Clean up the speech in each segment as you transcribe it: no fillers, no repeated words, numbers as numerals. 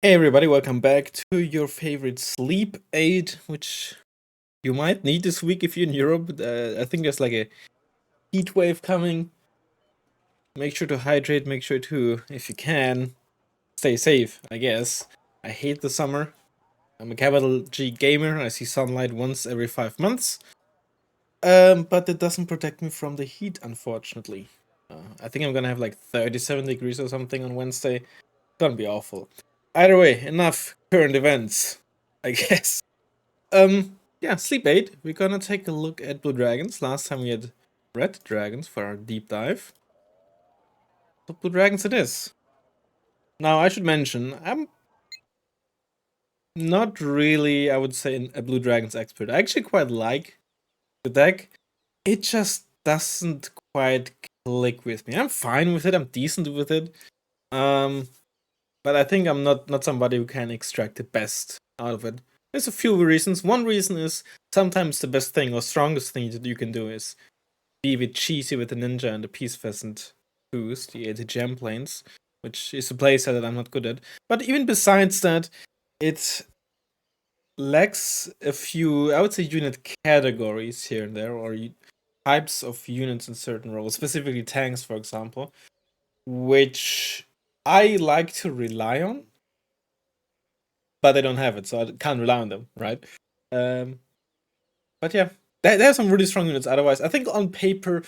Hey everybody, welcome back to your favorite sleep aid, which you might need this week if you're in Europe. I think there's like a heat wave coming. Make sure to hydrate, make sure to, if you can, stay safe, I guess. I hate the summer. I'm a capital G gamer, I see sunlight once every 5 months. But it doesn't protect me from the heat, unfortunately. I think I'm gonna have like 37 degrees or something on Wednesday. Gonna be awful. Either way, enough current events, I guess. Yeah, Sleep 8. We're gonna take a look at Blue Dragons. Last time we had Red Dragons for our deep dive. So Blue Dragons it is. Now, I should mention, I'm not really, I would say, a Blue Dragons expert. I actually quite like the deck. It just doesn't quite click with me. I'm fine with it, I'm decent with it. But I think I'm not somebody who can extract the best out of it. There's a few reasons. One reason is sometimes the best thing or strongest thing that you can do is be a bit cheesy with the Ninja and the Peace Pheasant boost, the gem planes, which is a playset that I'm not good at. But even besides that, it lacks a few, I would say, unit categories here and there, or types of units in certain roles, specifically tanks, for example, which I like to rely on, but I don't have it, so I can't rely on them, right? But yeah, they have some really strong units. Otherwise, I think on paper,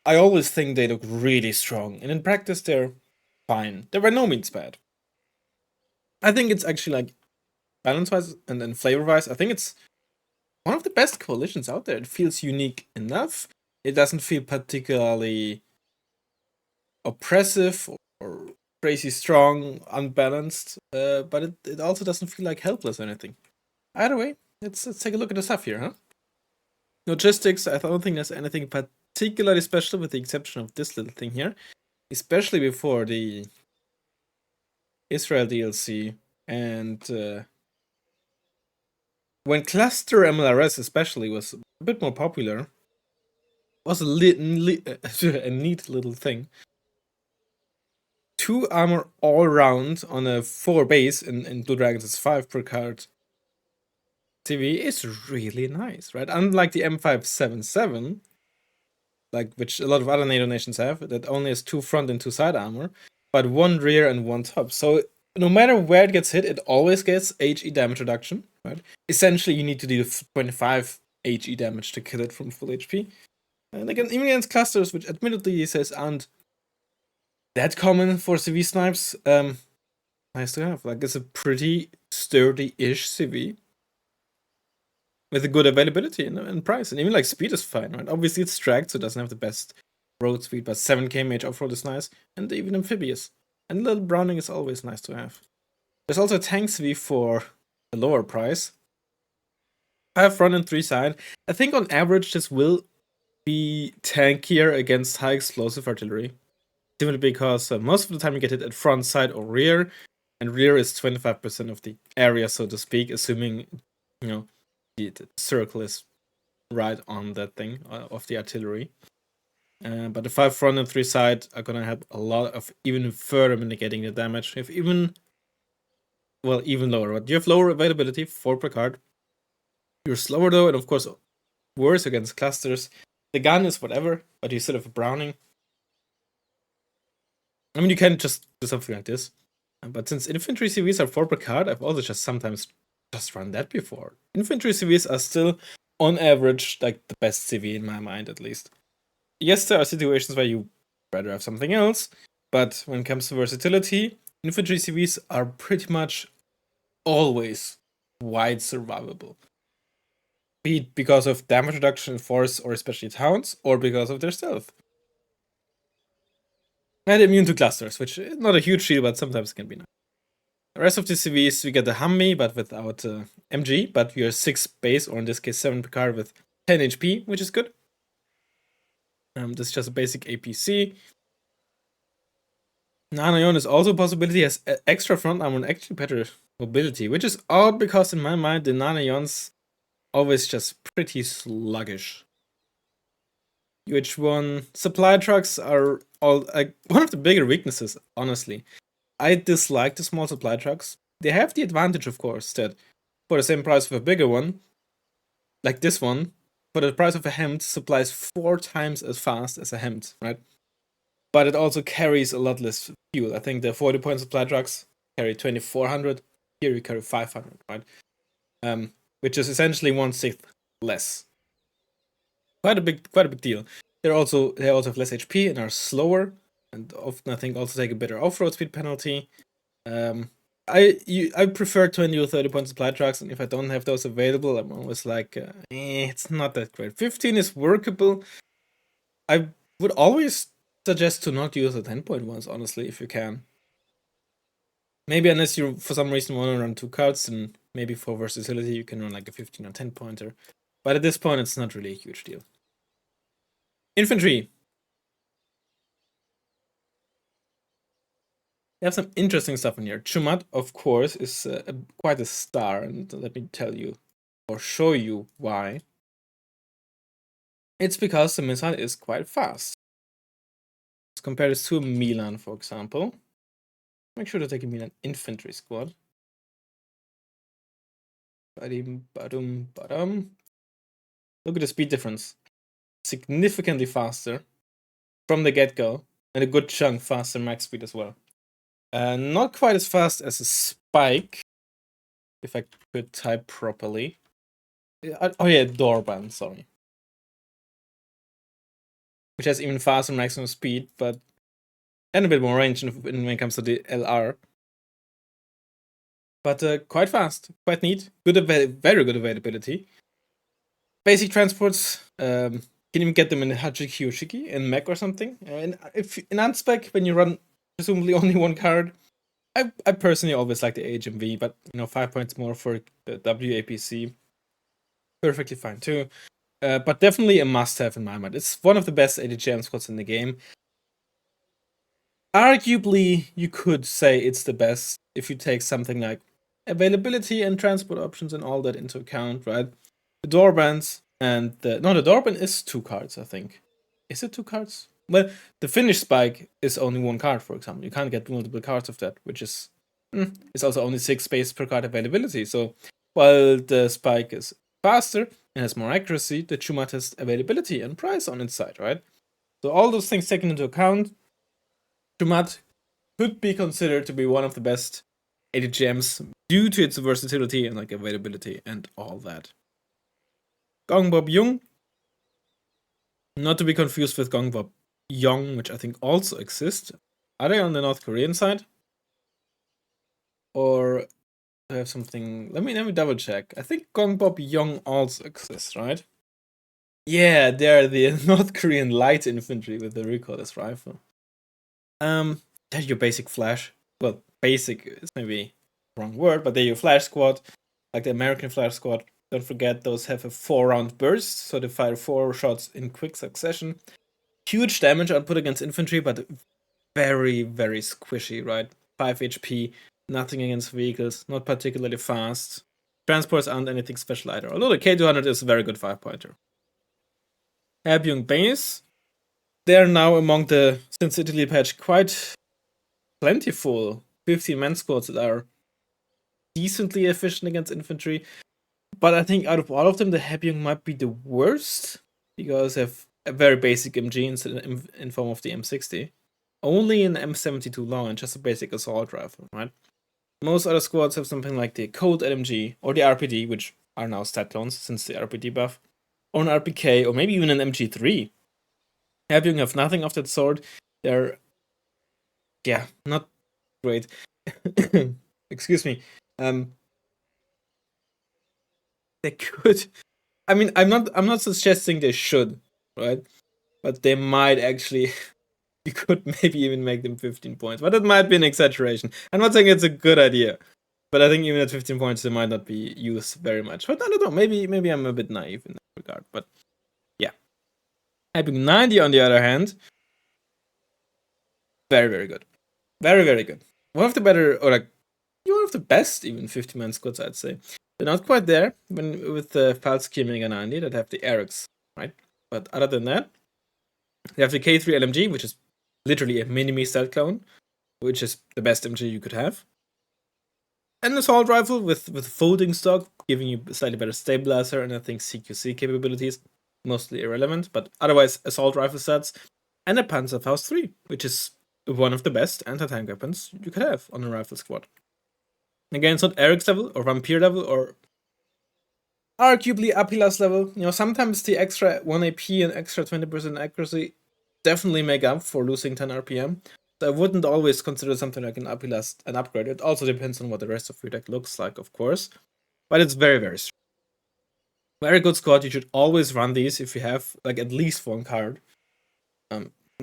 I always think they look really strong, and in practice, they're fine. They're by no means bad. I think it's actually like balance-wise and then flavor-wise, I think it's one of the best coalitions out there. It feels unique enough. It doesn't feel particularly oppressive or crazy strong, unbalanced, but it also doesn't feel like helpless or anything. Either way, let's take a look at the stuff here, huh? Logistics, I don't think there's anything particularly special with the exception of this little thing here. Especially before the Israel DLC and when Cluster MLRS especially was a bit more popular, was a neat little thing. 2 armor all round on a 4 base, in Blue Dragons is 5 per card. CV is really nice, right? Unlike the M577, like which a lot of other NATO nations have, that only has 2 front and 2 side armor, but 1 rear and 1 top. So no matter where it gets hit, it always gets HE damage reduction, right? Essentially, you need to do 25 HE damage to kill it from full HP. And again, even against clusters, which admittedly he says aren't that common for CV snipes, nice to have. Like, it's a pretty sturdy-ish CV with a good availability and price. And even like speed is fine, right? Obviously it's tracked, so it doesn't have the best road speed, but 7k mage off-road is nice. And even amphibious. And a little browning is always nice to have. There's also a tank CV for a lower price. 5 front and 3 side. I think on average this will be tankier against high explosive artillery. Simply because most of the time you get it at front, side, or rear. And rear is 25% of the area, so to speak, assuming, you know, the circle is right on that thing of the artillery. But the 5 front and 3 side are gonna help a lot of even further mitigating the damage. If even lower, but you have lower availability, 4 per card. You're slower though, and of course worse against clusters. The gun is whatever, but you still have a Browning. I mean, you can just do something like this. But since infantry CVs are 4 per card, I've also just sometimes just run that before. Infantry CVs are still, on average, like the best CV in my mind, at least. Yes, there are situations where you rather have something else, but when it comes to versatility, infantry CVs are pretty much always wide survivable. Be it because of damage reduction in force or especially towns, or because of their stealth. And immune to clusters, which is not a huge shield, but sometimes can be nice. The rest of the CVs, we get the Humvee, but without MG, but we are 6 base, or in this case 7 per card with 10 HP, which is good. This is just a basic APC. Nanayon is also a possibility, has extra front armor and actually better mobility, which is odd because in my mind the Nanayons always just pretty sluggish. UH1 supply trucks are all like one of the bigger weaknesses, honestly. I dislike the small supply trucks. They have the advantage, of course, that for the same price of a bigger one, like this one, for the price of a Hemd, supplies 4 times as fast as a Hemd, right? But it also carries a lot less fuel. I think the 40-point supply trucks carry 2,400. Here you carry 500, right? Which is essentially 1/6 less. Quite a big deal. They also have less HP and are slower, and often I think also take a better off-road speed penalty. I prefer 20 or 30-point supply trucks, and if I don't have those available, I'm always like, it's not that great. 15 is workable. I would always suggest to not use the 10-point ones, honestly, if you can. Maybe unless you, for some reason, want to run 2 cards, and maybe for versatility, you can run like a 15 or 10-pointer. But at this point, it's not really a huge deal. Infantry. You have some interesting stuff in here. Chumat, of course, is quite a star, and let me tell you, or show you why. It's because the missile is quite fast. Let's compare this to Milan, for example. Make sure to take a Milan infantry squad. Badim, badum, badum. Look at the speed difference. Significantly faster from the get-go, and a good chunk faster max speed as well. Not quite as fast as a Spike, if I could type properly. Oh yeah, Dorban, sorry. Which has even faster maximum speed, but and a bit more range when it comes to the LR. But quite fast, quite neat. Very good availability. Basic transports, can even get them in Hachiki or Shiki in mech or something. And if in unspec, when you run presumably only 1 card, I personally always like the HMV, but 5 points more for the WAPC, perfectly fine too. But definitely a must-have in my mind. It's one of the best ADGM squads in the game. Arguably, you could say it's the best if you take something like availability and transport options and all that into account, right? The Doorbands and the Doorban is 2 cards, I think. Is it 2 cards? Well, the Finnish Spike is only 1 card, for example. You can't get multiple cards of that, which is it's also only 6 space per card availability. So while the Spike is faster and has more accuracy, the Chumat has availability and price on its side, right? So all those things taken into account, Chumat could be considered to be one of the best ADGMs due to its versatility and availability and all that. Gongbop Jung, not to be confused with Gongbop Young, which I think also exists. Are they on the North Korean side? Or I have something. Let me double check. I think Gongbop Young also exists, right? Yeah, they're the North Korean light infantry with the recoilless rifle. They're your basic flash. Well, basic is maybe the wrong word, but they're your flash squad, like the American flash squad. Don't forget, those have a 4-round burst, so they fire 4 shots in quick succession. Huge damage output against infantry, but very, very squishy, right? 5 HP, nothing against vehicles, not particularly fast. Transports aren't anything special either, although the K200 is a very good 5-pointer. Abyung base, they're now among the, since Italy patch, quite plentiful 15-man squads that are decently efficient against infantry. But I think out of all of them, the Abyung might be the worst, because they have a very basic MG in form of the M60. Only an M72 long and just a basic assault rifle, right? Most other squads have something like the Cold LMG or the RPD, which are now stat clones since the RPD buff, or an RPK, or maybe even an MG3. Abyung have nothing of that sort. They're, yeah, not great. Excuse me. They could. I mean, I'm not suggesting they should, right? But they might actually. You could maybe even make them 15 points, but it might be an exaggeration. I'm not saying it's a good idea, but I think even at 15 points, they might not be used very much. But I don't know. Maybe I'm a bit naive in that regard. But yeah, Abyung 90 on the other hand, very, very good, very, very good. One of the better, or one of the best, even 50-man squads, I'd say. They're not quite there with the Falski Mega 90 that have the Erics, right? But other than that, they have the K3 LMG, which is literally a mini-me stat clone which is the best MG you could have. An assault rifle with folding stock, giving you slightly better stabilizer, and I think CQC capabilities, mostly irrelevant, but otherwise assault rifle sets, and a Panzerfaust 3, which is one of the best anti-tank weapons you could have on a rifle squad. Again, it's not Eric's level or Vampire level or arguably Apilas level. You know, sometimes the extra 1 AP and extra 20% accuracy definitely make up for losing 10 RPM. So I wouldn't always consider something like an Apilas an upgrade. It also depends on what the rest of your deck looks like, of course. But it's very, very strong. Very good squad. You should always run these if you have like at least one card.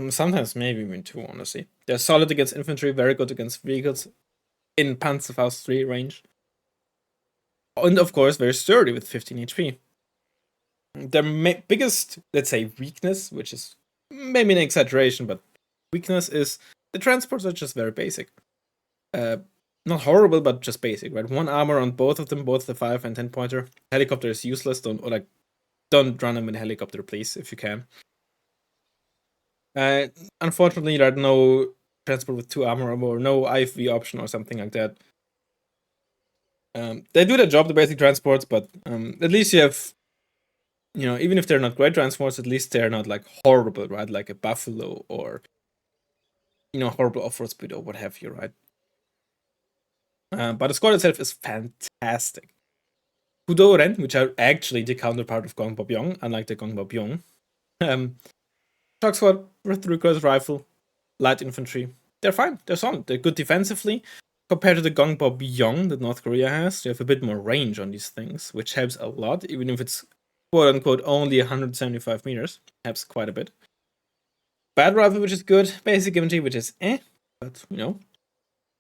Sometimes maybe even two, honestly. They're solid against infantry, very good against vehicles in Panzerfaust 3 range. And of course, very sturdy with 15 HP. Their biggest, let's say, weakness, which is maybe an exaggeration, but weakness is the transports are just very basic. Not horrible, but just basic, right? 1 armor on both of them, both the 5 and 10 pointer. Helicopter is useless. Don't run them in helicopter, please, if you can. Unfortunately, there are no transport with 2 armor or more, no IFV option or something like that. They do their job, the basic transports, but at least you have, you know, even if they're not great transports, at least they're not like horrible, right? Like a Buffalo or, you know, horrible off-road speed or what have you, right? But the squad itself is fantastic. Kudo-Ren, which are actually the counterpart of Gong Bobyong, unlike the Gong Bobyong. Shock squad with recoil rifle, light infantry. They're fine. They're solid. They're good defensively. Compared to the Gong Bobyong that North Korea has, you have a bit more range on these things, which helps a lot, even if it's quote-unquote only 175 meters. Helps quite a bit. Bad rifle, which is good. Basic infantry, which is but, you know.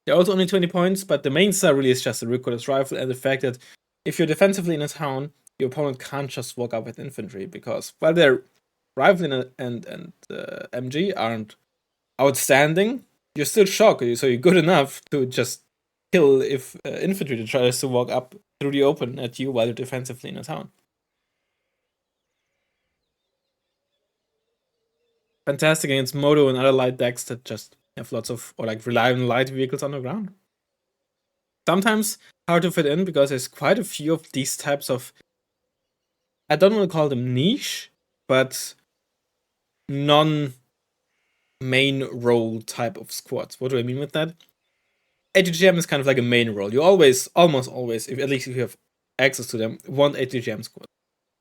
They're also only 20 points, but the main star really is just the recoilless rifle and the fact that if you're defensively in a town, your opponent can't just walk up with infantry, because while their rifle and MG aren't outstanding, you're still shocked, so you're good enough to just kill if infantry tries to walk up through the open at you while you're defensively in a town. Fantastic against Moto and other light decks that just have lots of, or like rely on light vehicles on the ground. Sometimes hard to fit in because there's quite a few of these types of, I don't want to call them niche, but non-main role type of squads. What do I mean with that? ATGM is kind of like a main role. You always, almost always, at least if you have access to them, want ATGM squad.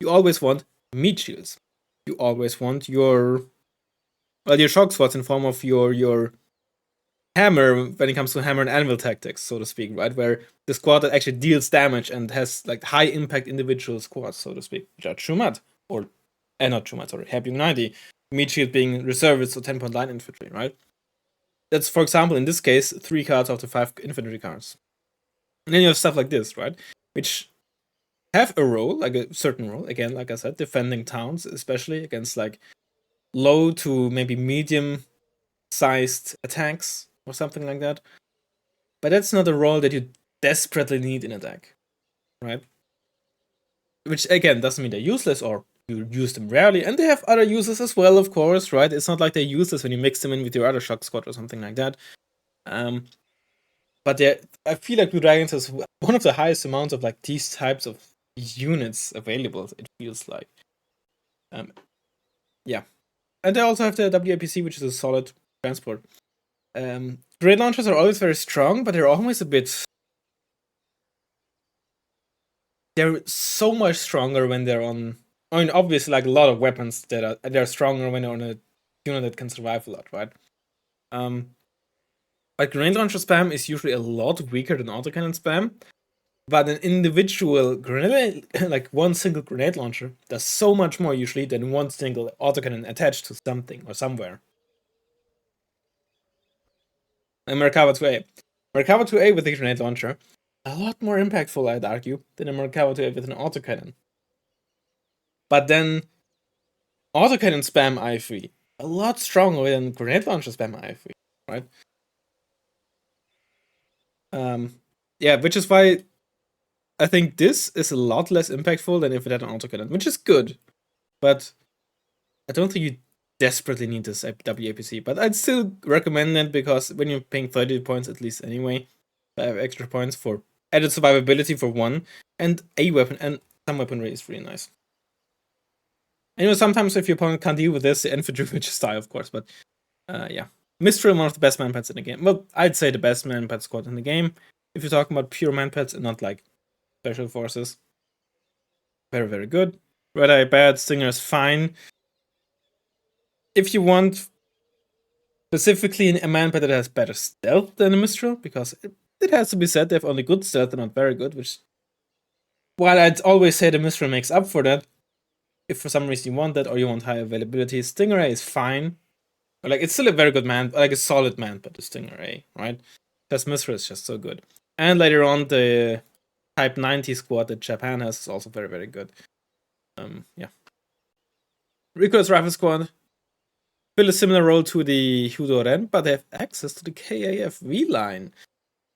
You always want meat shields. You always want your shock squads in form of your hammer when it comes to hammer and anvil tactics, so to speak, right? Where the squad that actually deals damage and has like high impact individual squads, so to speak, which are Chumat, or not Chumat, sorry, Happy 90, meat shield being reservists or 10-point line infantry, right? That's, for example, in this case, 3 cards of the 5 infantry cards. And then you have stuff like this, right? Which have a role, like a certain role, again, like I said, defending towns, especially against like low to maybe medium sized attacks or something like that. But that's not a role that you desperately need in a deck, right? Which again doesn't mean they're useless or you use them rarely, and they have other uses as well, of course, right? It's not like they're useless when you mix them in with your other shock squad or something like that. But I feel like Blue Dragons has one of the highest amounts of like these types of units available, it feels like. Yeah. And they also have the WAPC, which is a solid transport. Grenade launchers are always very strong, but they're always a bit. They're so much stronger when they're on. I mean, obviously, like a lot of weapons they're stronger when they're on a unit that can survive a lot, right? But grenade launcher spam is usually a lot weaker than autocannon spam. But an individual grenade, like one single grenade launcher, does so much more usually than one single autocannon attached to something or somewhere. And Merkava 2A. Merkava 2A with a grenade launcher, a lot more impactful, I'd argue, than a Merkava 2A with an autocannon. But then, autocannon spam IFV, a lot stronger than grenade launcher spam IFV, right? Yeah, which is why I think this is a lot less impactful than if it had an autocannon, which is good. But I don't think you desperately need this WAPC, but I'd still recommend it because when you're paying 30 points at least anyway, I have extra points for added survivability for one, and a weapon and some weaponry is really nice. And sometimes if your opponent can't deal with this, the infantry will just die, of course, but yeah. Mistral, one of the best manpads in the game. Well, I'd say the best manpad squad in the game. If you're talking about pure manpads and not like special forces. Very, very good. Red Eye bad, Stinger is fine. If you want specifically a manpad that has better stealth than a Mistral, because it has to be said they have only good stealth and not very good, which while I'd always say the Mistral makes up for that, if for some reason you want that or you want high availability, Stingray is fine. Like, it's still a very good man, like a solid man, but the Stingray, right? Because Mistral is just so good. And later on, the Type 90 squad that Japan has is also very, very good. Yeah. Reconnaissance Rifle Squad fill a similar role to the Hudo-Ren, but they have access to the KAFV line,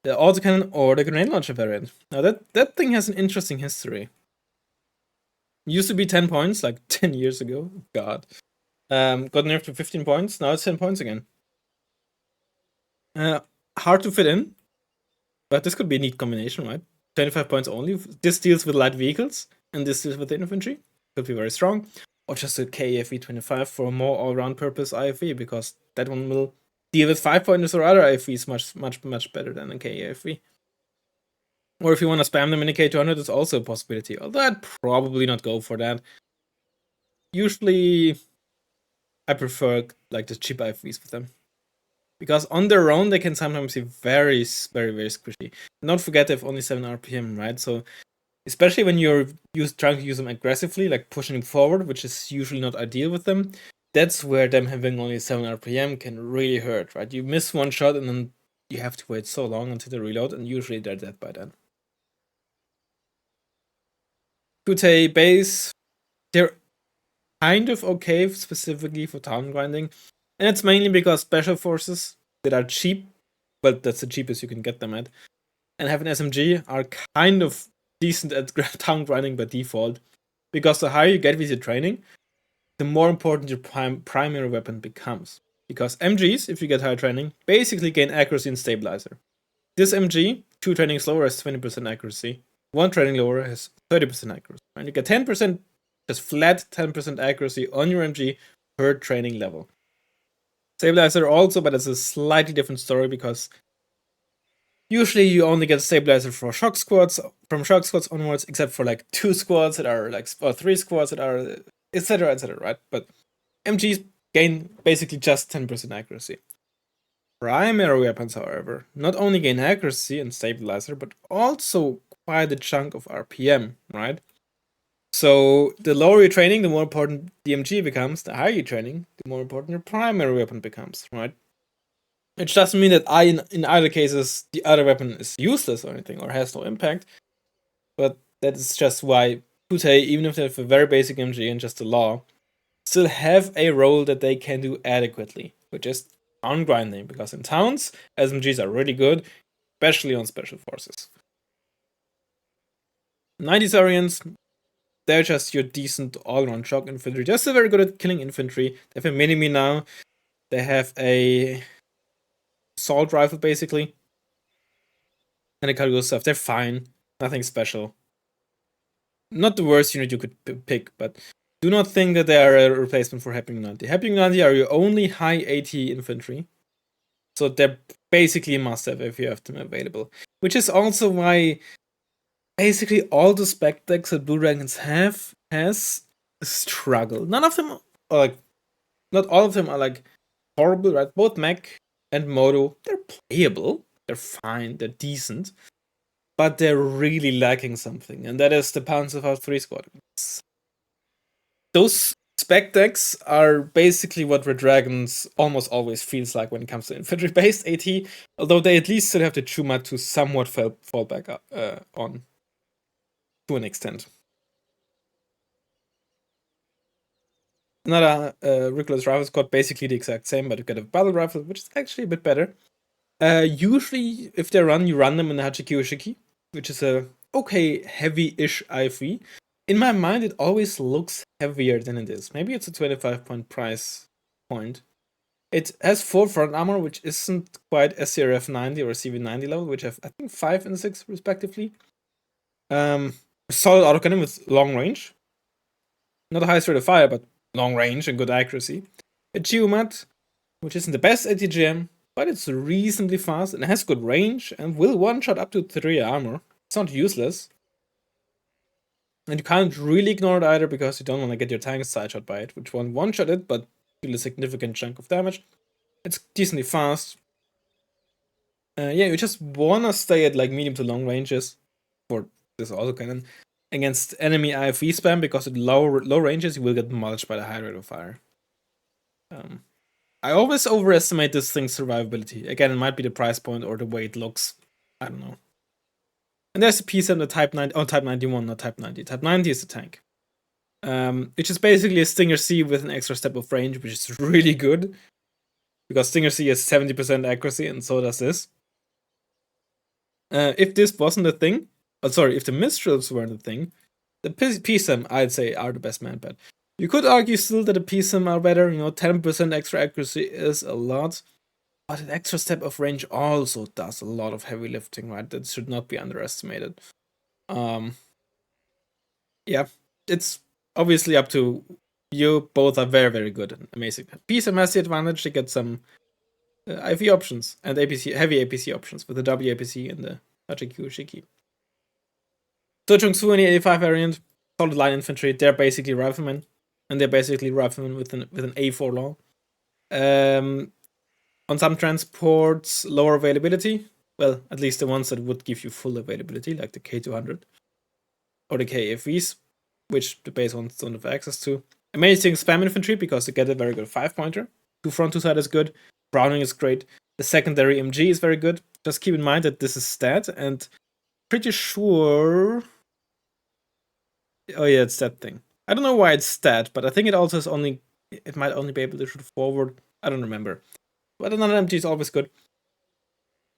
the autocannon or the grenade launcher variant. Now, that thing has an interesting history. Used to be 10 points, like 10 years ago. God. Got nerfed to 15 points, now it's 10 points again. Hard to fit in, but this could be a neat combination, right? 25 points only. This deals with light vehicles, and this deals with the infantry. Could be very strong. Or just a KFV 25 for a more all-round purpose IFV, because that one will deal with 5-pointers or other IFVs much better than a KFV. Or if you want to spam them in a K200, it's also a possibility. Although I'd probably not go for that. Usually, I prefer like the cheap IFVs with them. Because on their own, they can sometimes be very, very, very squishy. And don't forget they have only 7 RPM, right? So, especially when you're trying to use them aggressively, like pushing forward, which is usually not ideal with them, that's where them having only 7 RPM can really hurt, right? You miss one shot and then you have to wait so long until they reload, and usually they're dead by then. Kute base, they're kind of okay, specifically for town grinding. And it's mainly because special forces that are cheap, well, that's the cheapest you can get them at, and have an SMG are kind of decent at town grinding by default. Because the higher you get with your training, the more important your primary weapon becomes. Because MGs, if you get higher training, basically gain accuracy and stabilizer. This MG, 2 trainings lower, has 20% accuracy. 1 training lower has 30% accuracy. And you get 10%, just flat 10% accuracy on your MG per training level. Stabilizer also, but it's a slightly different story because usually you only get stabilizer for shock squads, from shock squads onwards, except for like 2 squads that are like, or 3 squads that are, etc., right? But MGs gain basically just 10% accuracy. Primary weapons, however, not only gain accuracy and stabilizer, but also quite a chunk of RPM, right? So the lower your training, the more important the MG becomes. The higher your training, the more important your primary weapon becomes, right? Which doesn't mean that in either cases the other weapon is useless or anything or has no impact, but that is just why Kute, even if they have a very basic MG and just a law, still have a role that they can do adequately, which is town grinding, because in towns, SMGs are really good, especially on special forces. 90s Arians, they're just your decent all-around shock infantry. Just very good at killing infantry. They have a mini-me now. They have a assault rifle, basically. And a cargo stuff. They're fine. Nothing special. Not the worst unit you could pick, but do not think that they are a replacement for Happy 90. Happy 90 are your only high AT infantry. So they're basically a must-have if you have them available. Which is also why basically all the spec decks that Blue Dragons has struggled. None of them are like, not all of them are like horrible, right? Both Mech and Moto, they're playable, they're fine, they're decent, but they're really lacking something, and that is the Panzerfaust 3 squad. Those spec decks are basically what Red Dragons almost always feels like when it comes to infantry-based AT, although they at least still have the Chuma to somewhat fall back on. To an extent. Another Reconnaissance Rifle Squad, basically the exact same, but you get a battle rifle, which is actually a bit better. Usually, if they run, you run them in the Hachiki Ushiki, which is a okay heavy-ish IFV. In my mind, it always looks heavier than it is. Maybe it's a 25-point price point. It has 4 front armor, which isn't quite SCRF 90 or CV90 level, which have, I think, 5 and 6 respectively. Solid autocannon with long range. Not the highest rate of fire, but long range and good accuracy. A Geomat, which isn't the best ATGM, but it's reasonably fast and has good range and will one-shot up to 3 armor. It's not useless. And you can't really ignore it either because you don't want to get your tank side-shot by it, which won't one-shot it, but deal a significant chunk of damage. It's decently fast. Yeah, you just wanna stay at like medium to long ranges for this autocannon against enemy IFV spam because at low ranges you will get mulched by the high rate of fire. I always overestimate this thing's survivability. Again, it might be the price point or the way it looks. I don't know. And there's the P7, the Type 90. Oh, Type 91, not Type 90. Type 90 is the tank. Which is basically a Stinger C with an extra step of range, which is really good. Because Stinger C has 70% accuracy, and so does this. If this wasn't a thing, if the Mistrals weren't a thing, the PSM, I'd say, are the best manpad. You could argue still that the PSM are better, 10% extra accuracy is a lot. But an extra step of range also does a lot of heavy lifting, right? That should not be underestimated. Yeah, it's obviously up to you. Both are very, very good and amazing. PSM has the advantage to get some IV options and APC, heavy APC options with the WAPC and the HQ Shiki. Su in the 85 variant, solid line infantry, they're basically riflemen. And they're basically riflemen with an A4 long. On some transports, lower availability. Well, at least the ones that would give you full availability, like the K200 or the KFVs, which the base ones don't have access to. Amazing spam infantry because they get a very good 5-pointer. 2 front, 2 side is good. Browning is great. The secondary MG is very good. Just keep in mind that this is stat, and pretty sure. Oh yeah, it's that thing. I don't know why it's stat, but I think it also is only. It might only be able to shoot forward. I don't remember. But another MG is always good.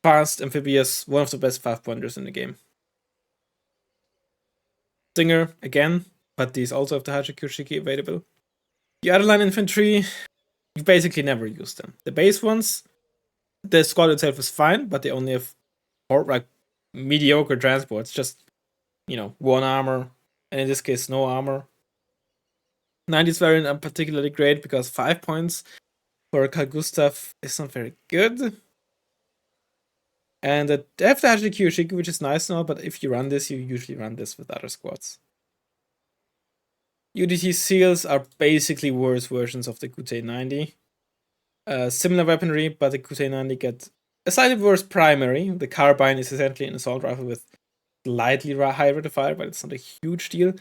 Fast, amphibious, one of the best 5-pointers in the game. Stinger, again, but these also have the Hachiku Shiki available. The other line infantry, you basically never use them. The base ones, the squad itself is fine, but they only have mediocre transports. Just, 1 armor, and in this case, no armor. 90s variant are particularly great because 5 points for Carl Gustav is not very good. And they have the HQ Shiki, which is nice now, but if you run this, you usually run this with other squads. UDT Seals are basically worse versions of the Kutei 90. Similar weaponry, but the Kutei 90 get a slightly worse primary. The carbine is essentially an assault rifle with slightly higher rate of fire, but it's not a huge deal.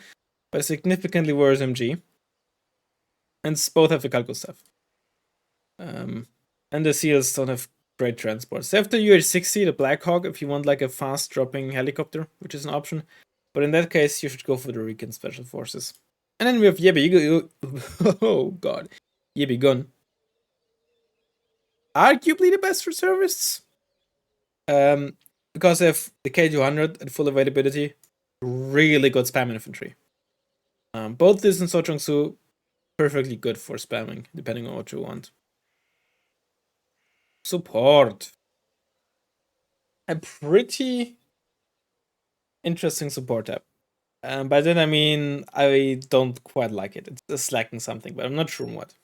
But a significantly worse MG. And both have the Carl Gustav. And the Seals don't have great transports. They have the UH-60, the Black Hawk, if you want like a fast dropping helicopter, which is an option. But in that case, you should go for the Recon Special Forces. And then we have Yebi. Oh god. Yebi Gun. Arguably the best reservists. Because they have the K200 at full availability. Really good spam infantry. Both this and Sochong-su, perfectly good for spamming, depending on what you want. Support. A pretty interesting support tab. By that I mean I don't quite like it. It's lacking something, but I'm not sure what.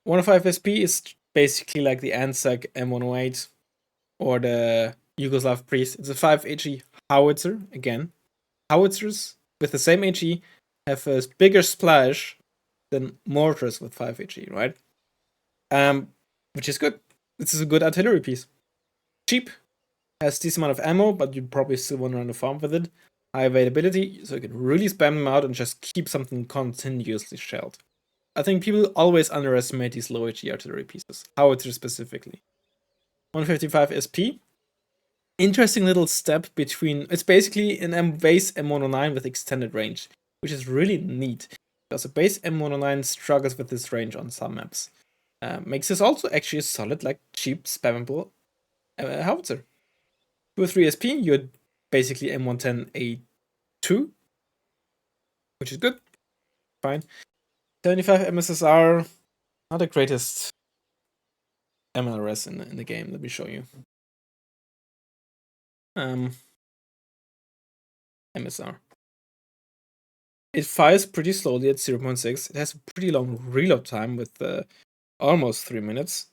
105 SP is basically like the ANZAC M108 or the Yugoslav Priest. It's a 5 HE howitzer. Again, howitzers with the same HE have a bigger splash than mortars with 5 HE, right? Which is good. This is a good artillery piece. Cheap, has this amount of ammo, but you probably still want to run a farm with it. High availability, so you can really spam them out and just keep something continuously shelled. I think people always underestimate these low HE artillery pieces, howitzer specifically. 155 SP. Interesting little step between. It's basically an base M109 with extended range, which is really neat because a base M109 struggles with this range on some maps. Makes this also actually a solid, like cheap, spammable howitzer. 203 SP, you're basically M110A2, which is good. Fine. 75 MSSR, not the greatest MLRS in the game. Let me show you. MSR. It fires pretty slowly at 0.6. It has a pretty long reload time with almost 3 minutes.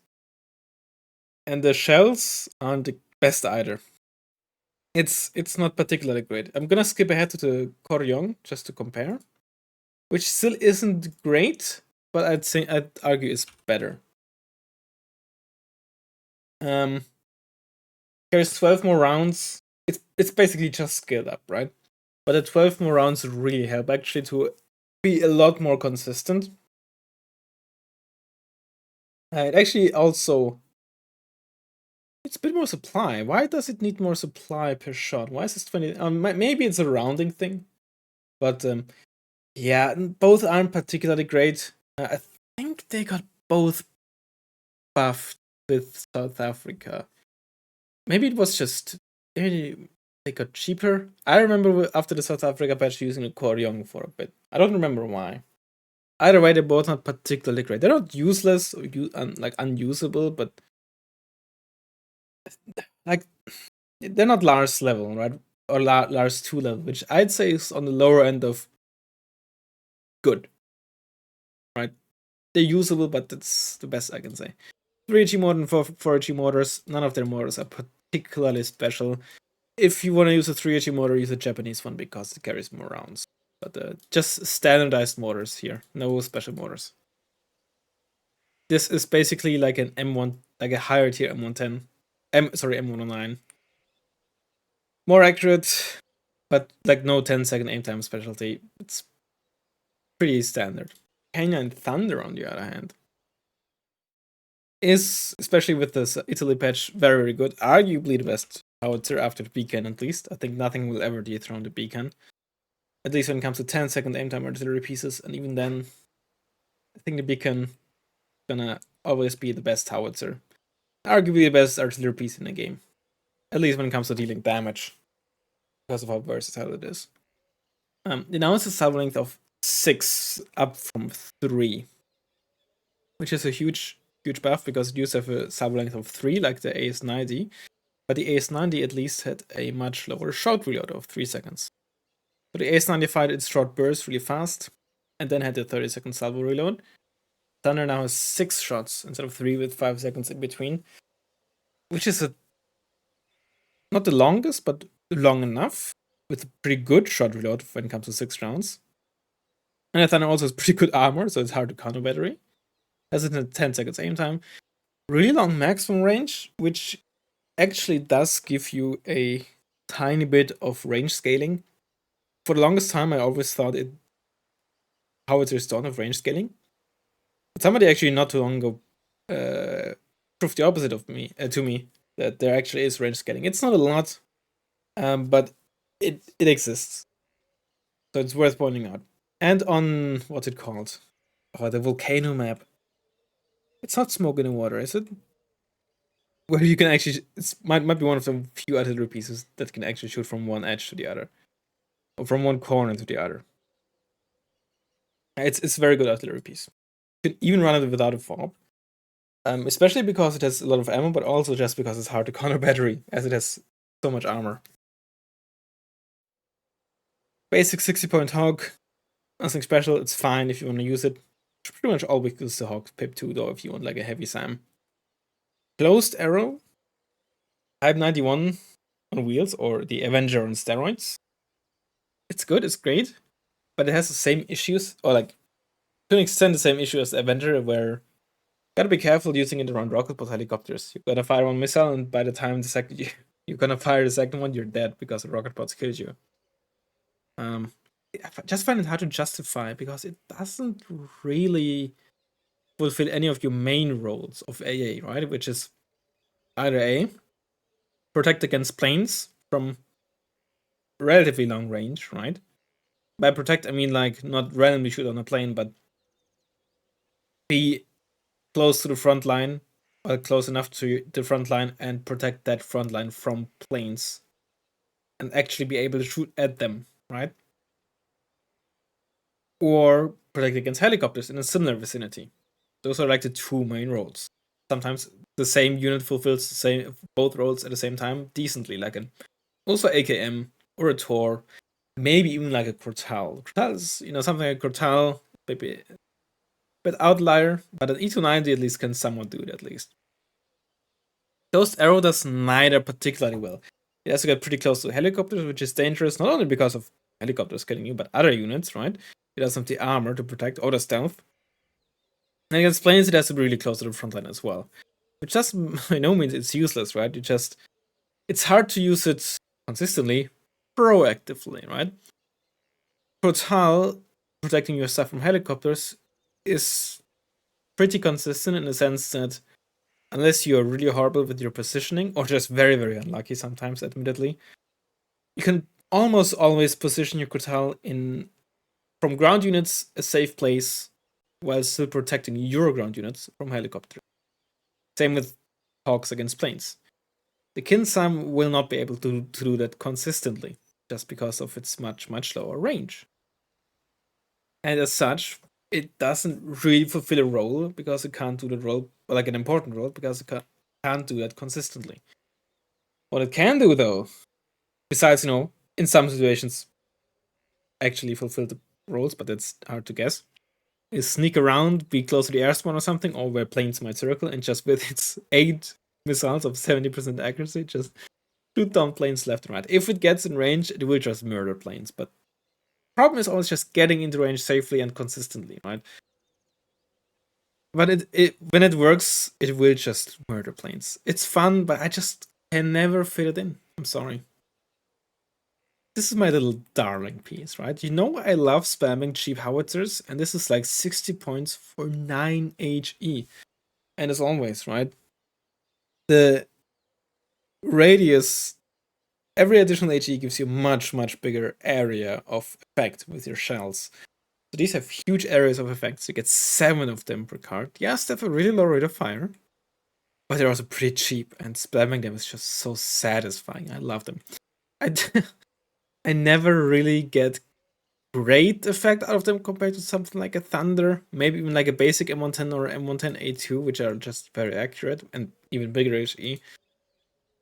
And the shells aren't the best either. It's not particularly great. I'm gonna skip ahead to the Koryong just to compare, which still isn't great, but I'd argue is better. There's 12 more rounds. It's basically just scaled up, right? But the 12 more rounds really help actually to be a lot more consistent. It actually also it's a bit more supply. Why does it need more supply per shot? Why is this 20? Maybe it's a rounding thing, but yeah, both aren't particularly great. I think they got both buffed with South Africa. Maybe it was just they got cheaper. I remember after the South Africa patch using a Koryong for a bit. I don't remember why. Either way, they're both not particularly great. They're not useless or like unusable, but like they're not Lars level, right? Or Lars 2 level, which I'd say is on the lower end of good. Right? They're usable, but that's the best I can say. 3G motor and 4G motors, none of their motors are particularly special. If you want to use a 3G motor, use a Japanese one because it carries more rounds. But just standardized motors here, no special motors. This is basically like an M1, like a higher tier M110. M109. More accurate, but like no 10-second aim time specialty. It's pretty standard. Kenya and Thunder, on the other hand, is, especially with this Italy patch, very, very good. Arguably the best howitzer after the beacon, at least. I think nothing will ever dethrone the beacon. At least when it comes to 10-second aim time artillery pieces, and even then, I think the beacon gonna always be the best howitzer. Arguably the best artillery piece in the game. At least when it comes to dealing damage, because of how versatile it is. It now has a salvo length of 6, up from 3, which is a huge buff because it used to have a salvo length of 3, like the AS90, but the AS90 at least had a much lower short reload of 3 seconds. So the AS90 fired its short burst really fast, and then had a 30-second salvo reload. Thunder now has 6 shots instead of 3 with 5 seconds in between, which is not the longest, but long enough, with a pretty good shot reload when it comes to 6 rounds. And Thunder also has pretty good armor, so it's hard to counter battery. Has it in 10 seconds aim time. Really long maximum range, which actually does give you a tiny bit of range scaling. For the longest time, I always thought howitzers don't have range scaling. But somebody actually not too long ago proved the opposite of me to me, that there actually is range scaling. It's not a lot, but it exists. So it's worth pointing out. And on, what's it called? Oh, the volcano map. It's not smoke in the water, is it? Where you can actually, it might be one of the few artillery pieces that can actually shoot from one edge to the other, or from one corner to the other. It's a very good artillery piece. You can even run it without a fob, especially because it has a lot of ammo, but also just because it's hard to counter battery, as it has so much armor. Basic 60-point hog, nothing special. It's fine if you want to use it. Pretty much always use the hog pip 2 though if you want like a heavy SAM. Closed arrow, Type 91 on wheels, or the Avenger on steroids. It's good, it's great, but it has the same issues, or like to an extent the same issue as the Avenger, where you gotta be careful using it around rocket pod helicopters. You gotta fire one missile, and by the time the second you're gonna fire the second one, you're dead because the rocket pods kills you. I just find it hard to justify because it doesn't really fulfill any of your main roles of AA, right? Which is either A, protect against planes from relatively long range, right? By protect, I mean like not randomly shoot on a plane, but be close to the front line, or close enough to the front line, and protect that front line from planes, and actually be able to shoot at them, right? Or protect against helicopters in a similar vicinity. Those are like the two main roles. Sometimes the same unit fulfills both roles at the same time decently, like an also AKM or a Tor, maybe even like a Cortal. Cortal is, something like Cortal, maybe a bit outlier, but an E290 at least can somewhat do it at least. Ghost Arrow does neither particularly well. It has to get pretty close to helicopters, which is dangerous, not only because of helicopters killing you, but other units, right? It doesn't have the armor to protect, or the stealth. And against planes, it has to be really close to the front line as well. Which doesn't, by no means, it's useless, right? It's hard to use it consistently, proactively, right? Total, protecting your stuff from helicopters, is pretty consistent in the sense that unless you're really horrible with your positioning, or just very, very unlucky sometimes, admittedly, you can almost always position your Kotal in, from ground units, a safe place, while still protecting your ground units from helicopters. Same with Hawks against planes. The Kinsam will not be able to do that consistently, just because of its much, much lower range. And as such, it doesn't really fulfill a role, because it can't do that role, like an important role, because it can't do that consistently. What it can do, though, besides, in some situations, actually fulfill the roles, but that's hard to guess, is sneak around, be close to the air spawn or something, or where planes might circle, and just with its 8 missiles of 70% accuracy, just shoot down planes left and right. If it gets in range, it will just murder planes, but problem is always just getting into range safely and consistently, right? But when it works, it will just murder planes. It's fun, but I just can never fit it in. I'm sorry. This is my little darling piece, right? I love spamming cheap howitzers, and this is like 60 points for 9 HE. And as always, right? The radius, every additional HE gives you much, much bigger area of effect with your shells. So these have huge areas of effects. You get 7 of them per card. Yes, they have a really low rate of fire, but they're also pretty cheap, and spamming them is just so satisfying. I love them. I never really get great effect out of them compared to something like a Thunder, maybe even like a basic M110 or M110A2, which are just very accurate and even bigger HE.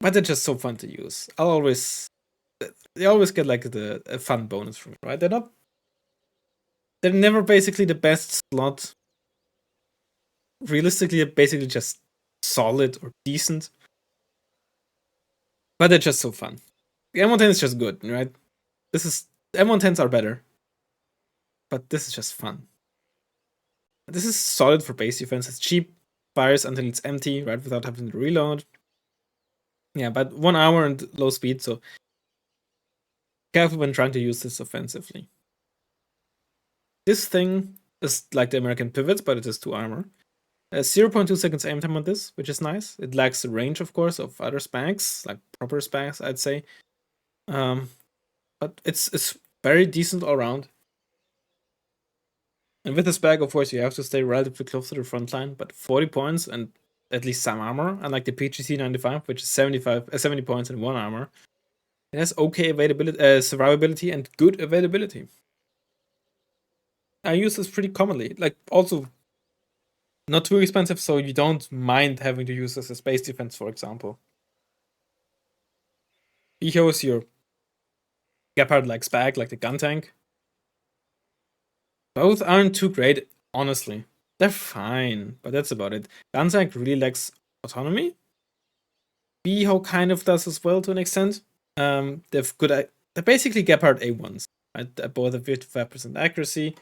But they're just so fun to use. They always get like a fun bonus from it, right? They're never basically the best slot. Realistically, they're basically just solid or decent. But they're just so fun. The M110 is just good, right? M110s are better. But this is just fun. This is solid for base defense. It's cheap, fires until it's empty, right, without having to reload. Yeah, but 1 hour and low speed, so careful when trying to use this offensively. This thing is like the American pivots, but it has 2 armor. 0.2 seconds aim time on this, which is nice. It lacks the range, of course, of other specs, like proper specs, I'd say. But it's very decent all around. And with the spec, of course, you have to stay relatively close to the front line, but 40 points and at least some armor, unlike the PGC 95, which is 70 points and 1 armor. It has okay survivability and good availability. I use this pretty commonly. Like, also not too expensive, so you don't mind having to use this as base defense, for example. Echo is your Gepard-like spec, like the gun tank. Both aren't too great, honestly. They're fine, but that's about it. Gun tank really lacks autonomy. Beho kind of does as well to an extent. They're basically Gepard A1s, right? They both have 55% accuracy.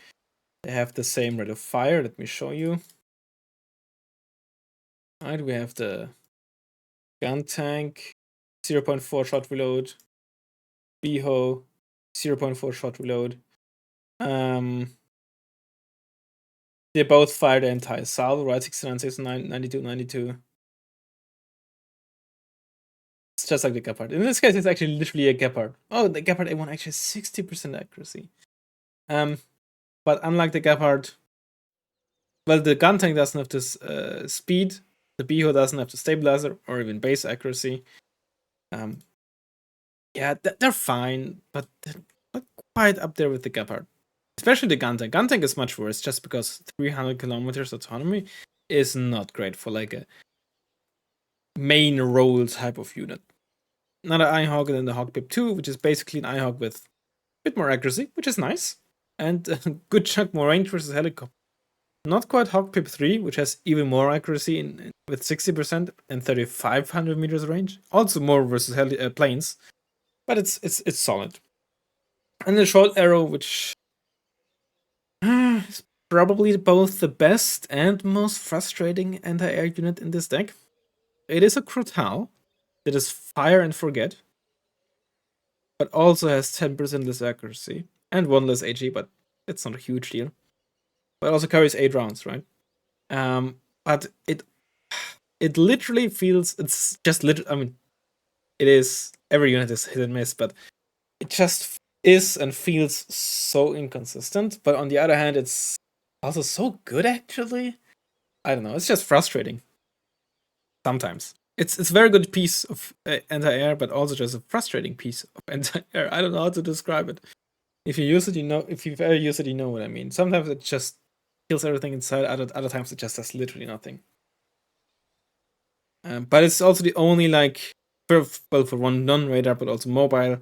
They have the same rate of fire. Let me show you. Alright, we have the gun tank, 0.4 shot reload. Beho, 0.4 shot reload. They both fire the entire salvo, right? 69, 69, 92, 92. It's just like the Gepard. In this case, it's actually literally a Gepard. Oh, the Gepard A1 actually has 60% accuracy. But unlike the Gepard, well, the gun tank doesn't have this speed. The Beho doesn't have the stabilizer or even base accuracy. Yeah, they're fine, but they're not quite up there with the Gepard. Especially the gun tank. Gun tank is much worse just because 300 kilometers autonomy is not great for like a main role type of unit. Another Eyehawk and then the Hawk Pip 2, which is basically an Eyehawk with a bit more accuracy, which is nice. And a good chunk more range versus helicopter. Not quite Hawk Pip 3, which has even more accuracy with 60% and 3,500 meters range. Also more versus planes. But it's solid. And the short arrow, which is probably both the best and most frustrating anti-air unit in this deck. It is a Crotal that is fire and forget, but also has 10% less accuracy and 1 less AG, but it's not a huge deal. But also carries 8 rounds, right? But it literally feels, it's just I mean, it is, every unit is hit and miss, but it just is and feels so inconsistent. But on the other hand, it's also so good, actually. I don't know, it's just frustrating. Sometimes. It's a very good piece of anti-air, but also just a frustrating piece of anti-air. I don't know how to describe it. If you use it, you know. If you've ever used it, you know what I mean. Sometimes it just kills everything inside. Other times it just does literally nothing. But it's also the only for one non-radar, but also mobile,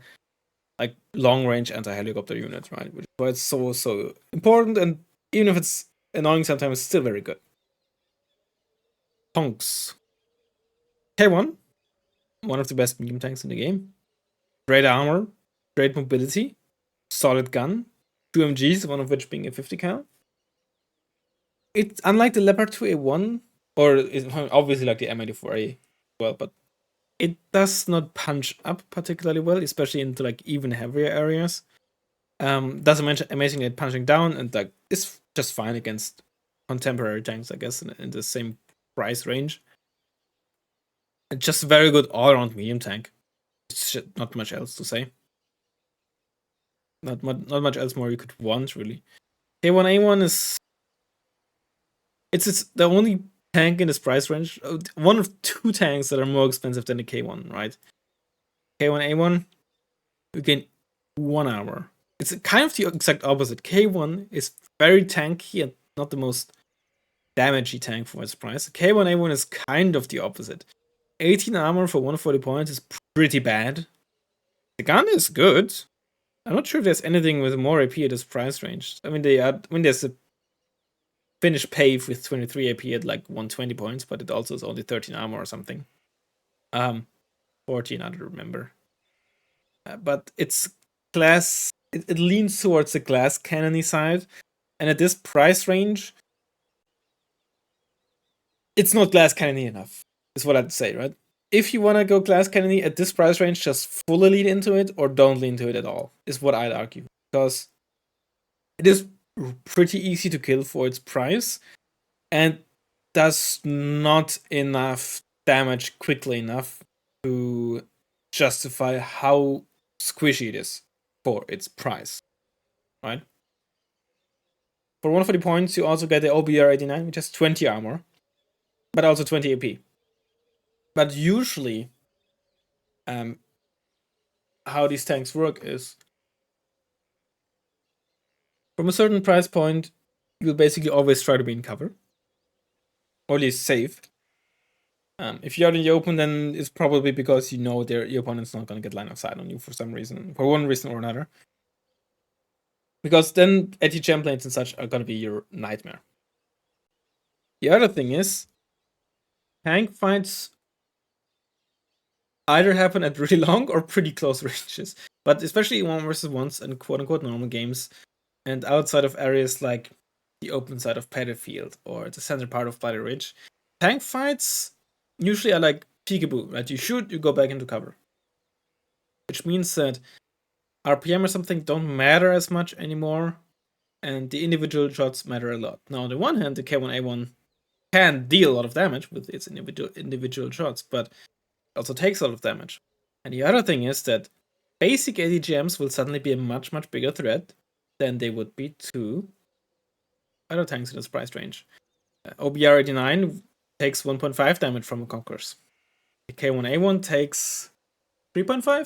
like long-range anti-helicopter unit, right? Which is why it's so important. And even if it's annoying sometimes, it's still very good. Tonks. K1, one of the best medium tanks in the game. Great armor, great mobility, solid gun, 2 MGs, one of which being a 50 cal. It's unlike the Leopard 2A1, or obviously like the M84A as well, but it does not punch up particularly well, especially into like even heavier areas. Doesn't mention amazingly at punching down, and like it's just fine against contemporary tanks, I guess, in the same price range. Just very good all-around medium tank. It's not much else to say. Not much else more you could want, really. K1A1 is it's the only tank in this price range. One of 2 tanks that are more expensive than the K1, right? K1A1, you gain 1 hour. It's kind of the exact opposite. K1 is very tanky and not the most damagey tank for its price. K1A1 is kind of the opposite. 18 armor for 140 points is pretty bad. The gun is good. I'm not sure if there's anything with more AP at this price range. I mean, there's a Finnish Pave with 23 AP at like 120 points, but it also is only 13 armor or something. 14, I don't remember. But it's glass. It leans towards the glass cannony side, and at this price range, it's not glass cannony enough. Is what I'd say, right? If you want to go glass cannony at this price range, just fully lean into it or don't lean into it at all. Is what I'd argue, because it is pretty easy to kill for its price, and does not enough damage quickly enough to justify how squishy it is for its price, right? For 140 points, you also get the OBR-89, which has 20 armor, but also 20 AP. But usually, how these tanks work is, from a certain price point, you'll basically always try to be in cover, or at least safe. If you're out in the open, then it's probably because you know your opponent's not going to get line of sight on you for some reason, for one reason or another. Because then anti-jam planes and such are going to be your nightmare. The other thing is, tank fights either happen at really long or pretty close ranges. But especially 1v1s and quote-unquote normal games, and outside of areas like the open side of Paddy Field or the center part of Bloody Ridge, tank fights usually are like peekaboo, right? You shoot, you go back into cover. Which means that RPM or something don't matter as much anymore, and the individual shots matter a lot. Now, on the one hand, the K1A1 can deal a lot of damage with its individual shots, but it also takes a lot of damage. And the other thing is that basic ADGMs will suddenly be a much bigger threat than they would be to other tanks in this price range. OBR-89 takes 1.5 damage from a Conquerors. The K1A1 takes 3.5? I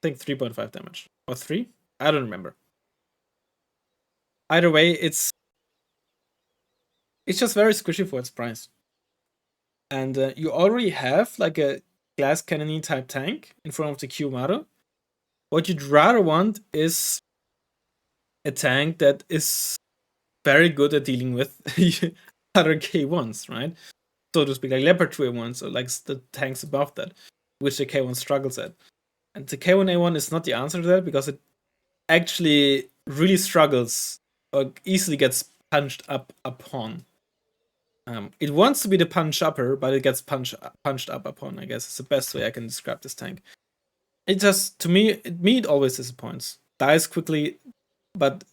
think 3.5 damage. Or 3? I don't remember. Either way, it's just very squishy for its price. And you already have like a glass cannon type tank in front of the Q-Maru. What you'd rather want is a tank that is very good at dealing with other K1s, right? So to speak, like Leopard 2A1s or like the tanks above that, which the K1 struggles at. And the K1A1 is not the answer to that because it actually really struggles or easily gets punched up upon. It wants to be the punch upper, but it gets punched up upon, I guess is the best way I can describe this tank. It just, to me, it always disappoints. Dies quickly, but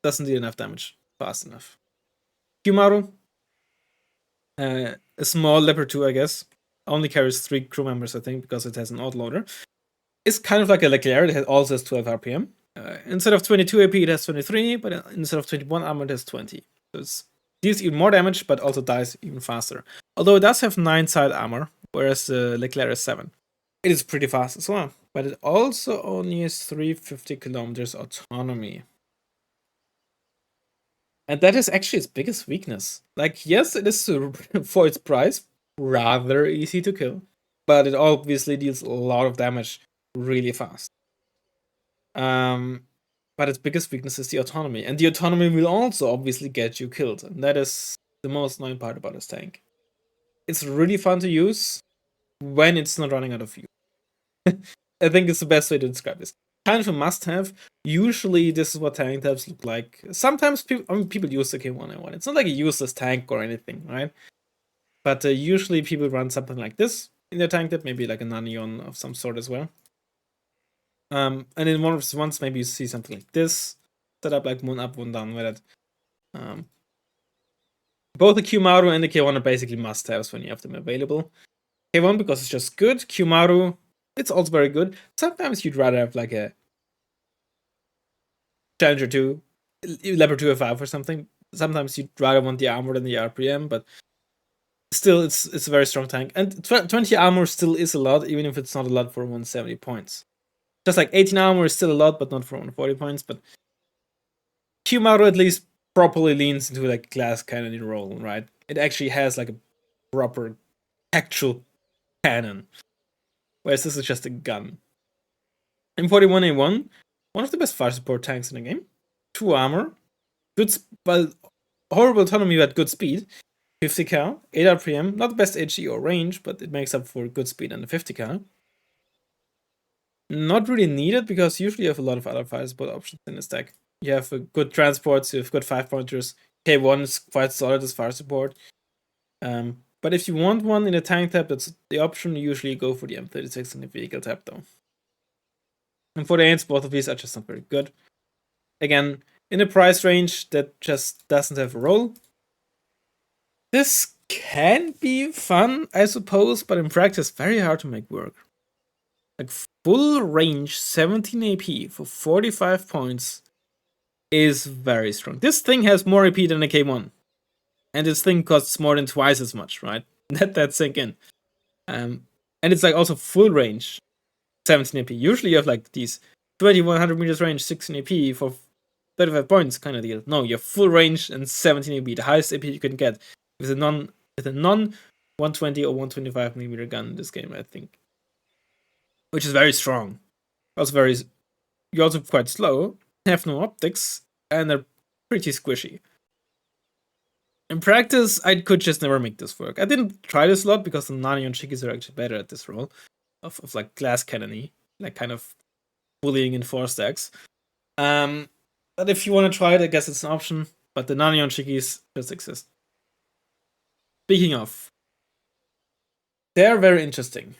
doesn't deal enough damage fast enough. Q-Maru, a small Leopard 2, I guess. Only carries 3 crew members, I think, because it has an autoloader. It's kind of like a Leclerc, it also has 12 RPM. Instead of 22 AP, it has 23, but instead of 21 armor, it has 20. So it deals even more damage, but also dies even faster. Although it does have 9 side armor, whereas the Leclerc is 7. It is pretty fast as well, but it also only has 350 kilometers autonomy. And that is actually its biggest weakness. Like, yes, it is for its price rather easy to kill, but it obviously deals a lot of damage really fast. But its biggest weakness is the autonomy, and the autonomy will also obviously get you killed, and that is the most annoying part about this tank. It's really fun to use when it's not running out of fuel. I think it's the best way to describe this. Kind of a must-have. Usually, this is what tank types look like. Sometimes people use the K1A1. It's not like a useless tank or anything, right? But usually people run something like this in their tank type, maybe like a Nanion of some sort as well. And in one of the ones, maybe you see something like this, set up like one up, one down with it. Both the Q-Maru and the K1 are basically must-haves when you have them available. K1 because it's just good. Q-Maru, it's also very good. Sometimes you'd rather have like a Challenger 2, Leopard 2A5 or something. Sometimes you'd rather want the armor than the RPM, but still, it's a very strong tank. And 20 armor still is a lot, even if it's not a lot for 170 points. Just like 18 armor is still a lot, but not for 140 points. But Q-Maru at least properly leans into like glass cannon role, right? It actually has like a proper actual cannon, whereas this is just a gun. M41A1, one of the best fire support tanks in the game. 2 armor, good, well, horrible autonomy but good speed. 50 cal, 8 RPM, not the best HE or range, but it makes up for good speed and the 50 cal. Not really needed because usually you have a lot of other fire support options in this deck. You have good transports, you have good 5-pointers. K1 is quite solid as fire support. But if you want one in a tank type, that's the option. You usually go for the M36 in the vehicle type though. And for the Ains, both of these are just not very good. Again, in a price range that just doesn't have a role. This can be fun, I suppose, but in practice, very hard to make work. Like, full range 17 AP for 45 points is very strong. This thing has more AP than a K1. And this thing costs more than twice as much, right? Let that sink in. And it's like also full range 17 AP. Usually you have like these 2100 meters range, 16 AP for 35 points kind of deal. No, you have full range and 17 AP, the highest AP you can get with a non 120 or 125 millimeter gun in this game, I think. Which is very strong. Also you're also quite slow, have no optics, and are pretty squishy. In practice, I could just never make this work. I didn't try this a lot because the Nani and Shikis are actually better at this role of like glass cannony, like kind of bullying in 4 stacks. But if you want to try it, I guess it's an option. But the Nani and Shikis just exist. Speaking of, they're very interesting.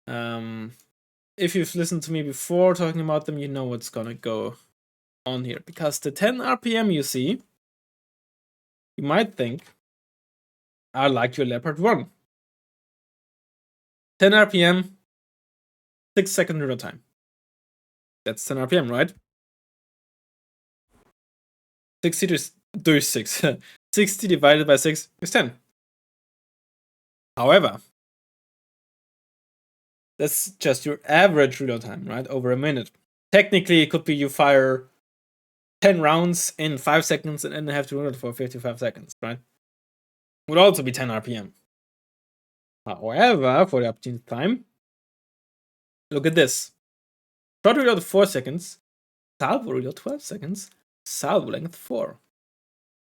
If you've listened to me before talking about them, you know what's gonna go on here. Because the 10 RPM you see, you might think are like your Leopard 1. 10 RPM, 6-second reload time. That's 10 RPM, right? 60 to 6. 60 divided by 6 is 10. However, that's just your average reload time, right? Over a minute. technically it could be you fire 10 rounds in 5 seconds and then have to reload for 55 seconds, right? Would also be 10 RPM. However, for the opportunity time, look at this. Short reload 4 seconds, salvo reload 12 seconds, salvo length 4.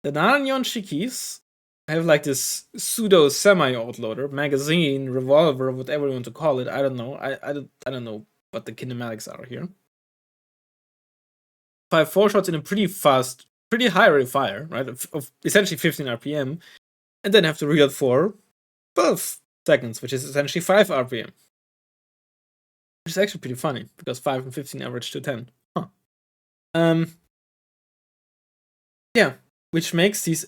The Nanion Shikis have like this pseudo semi-autoloader, magazine, revolver, whatever you want to call it. I don't know. I don't know what the kinematics are here. Fire 4 shots in a pretty fast, pretty high rate of fire, right? Of essentially 15 RPM, and then have to reload for 12 seconds, which is essentially 5 RPM. Which is actually pretty funny, because 5 and 15 average to 10. Huh. Yeah, which makes these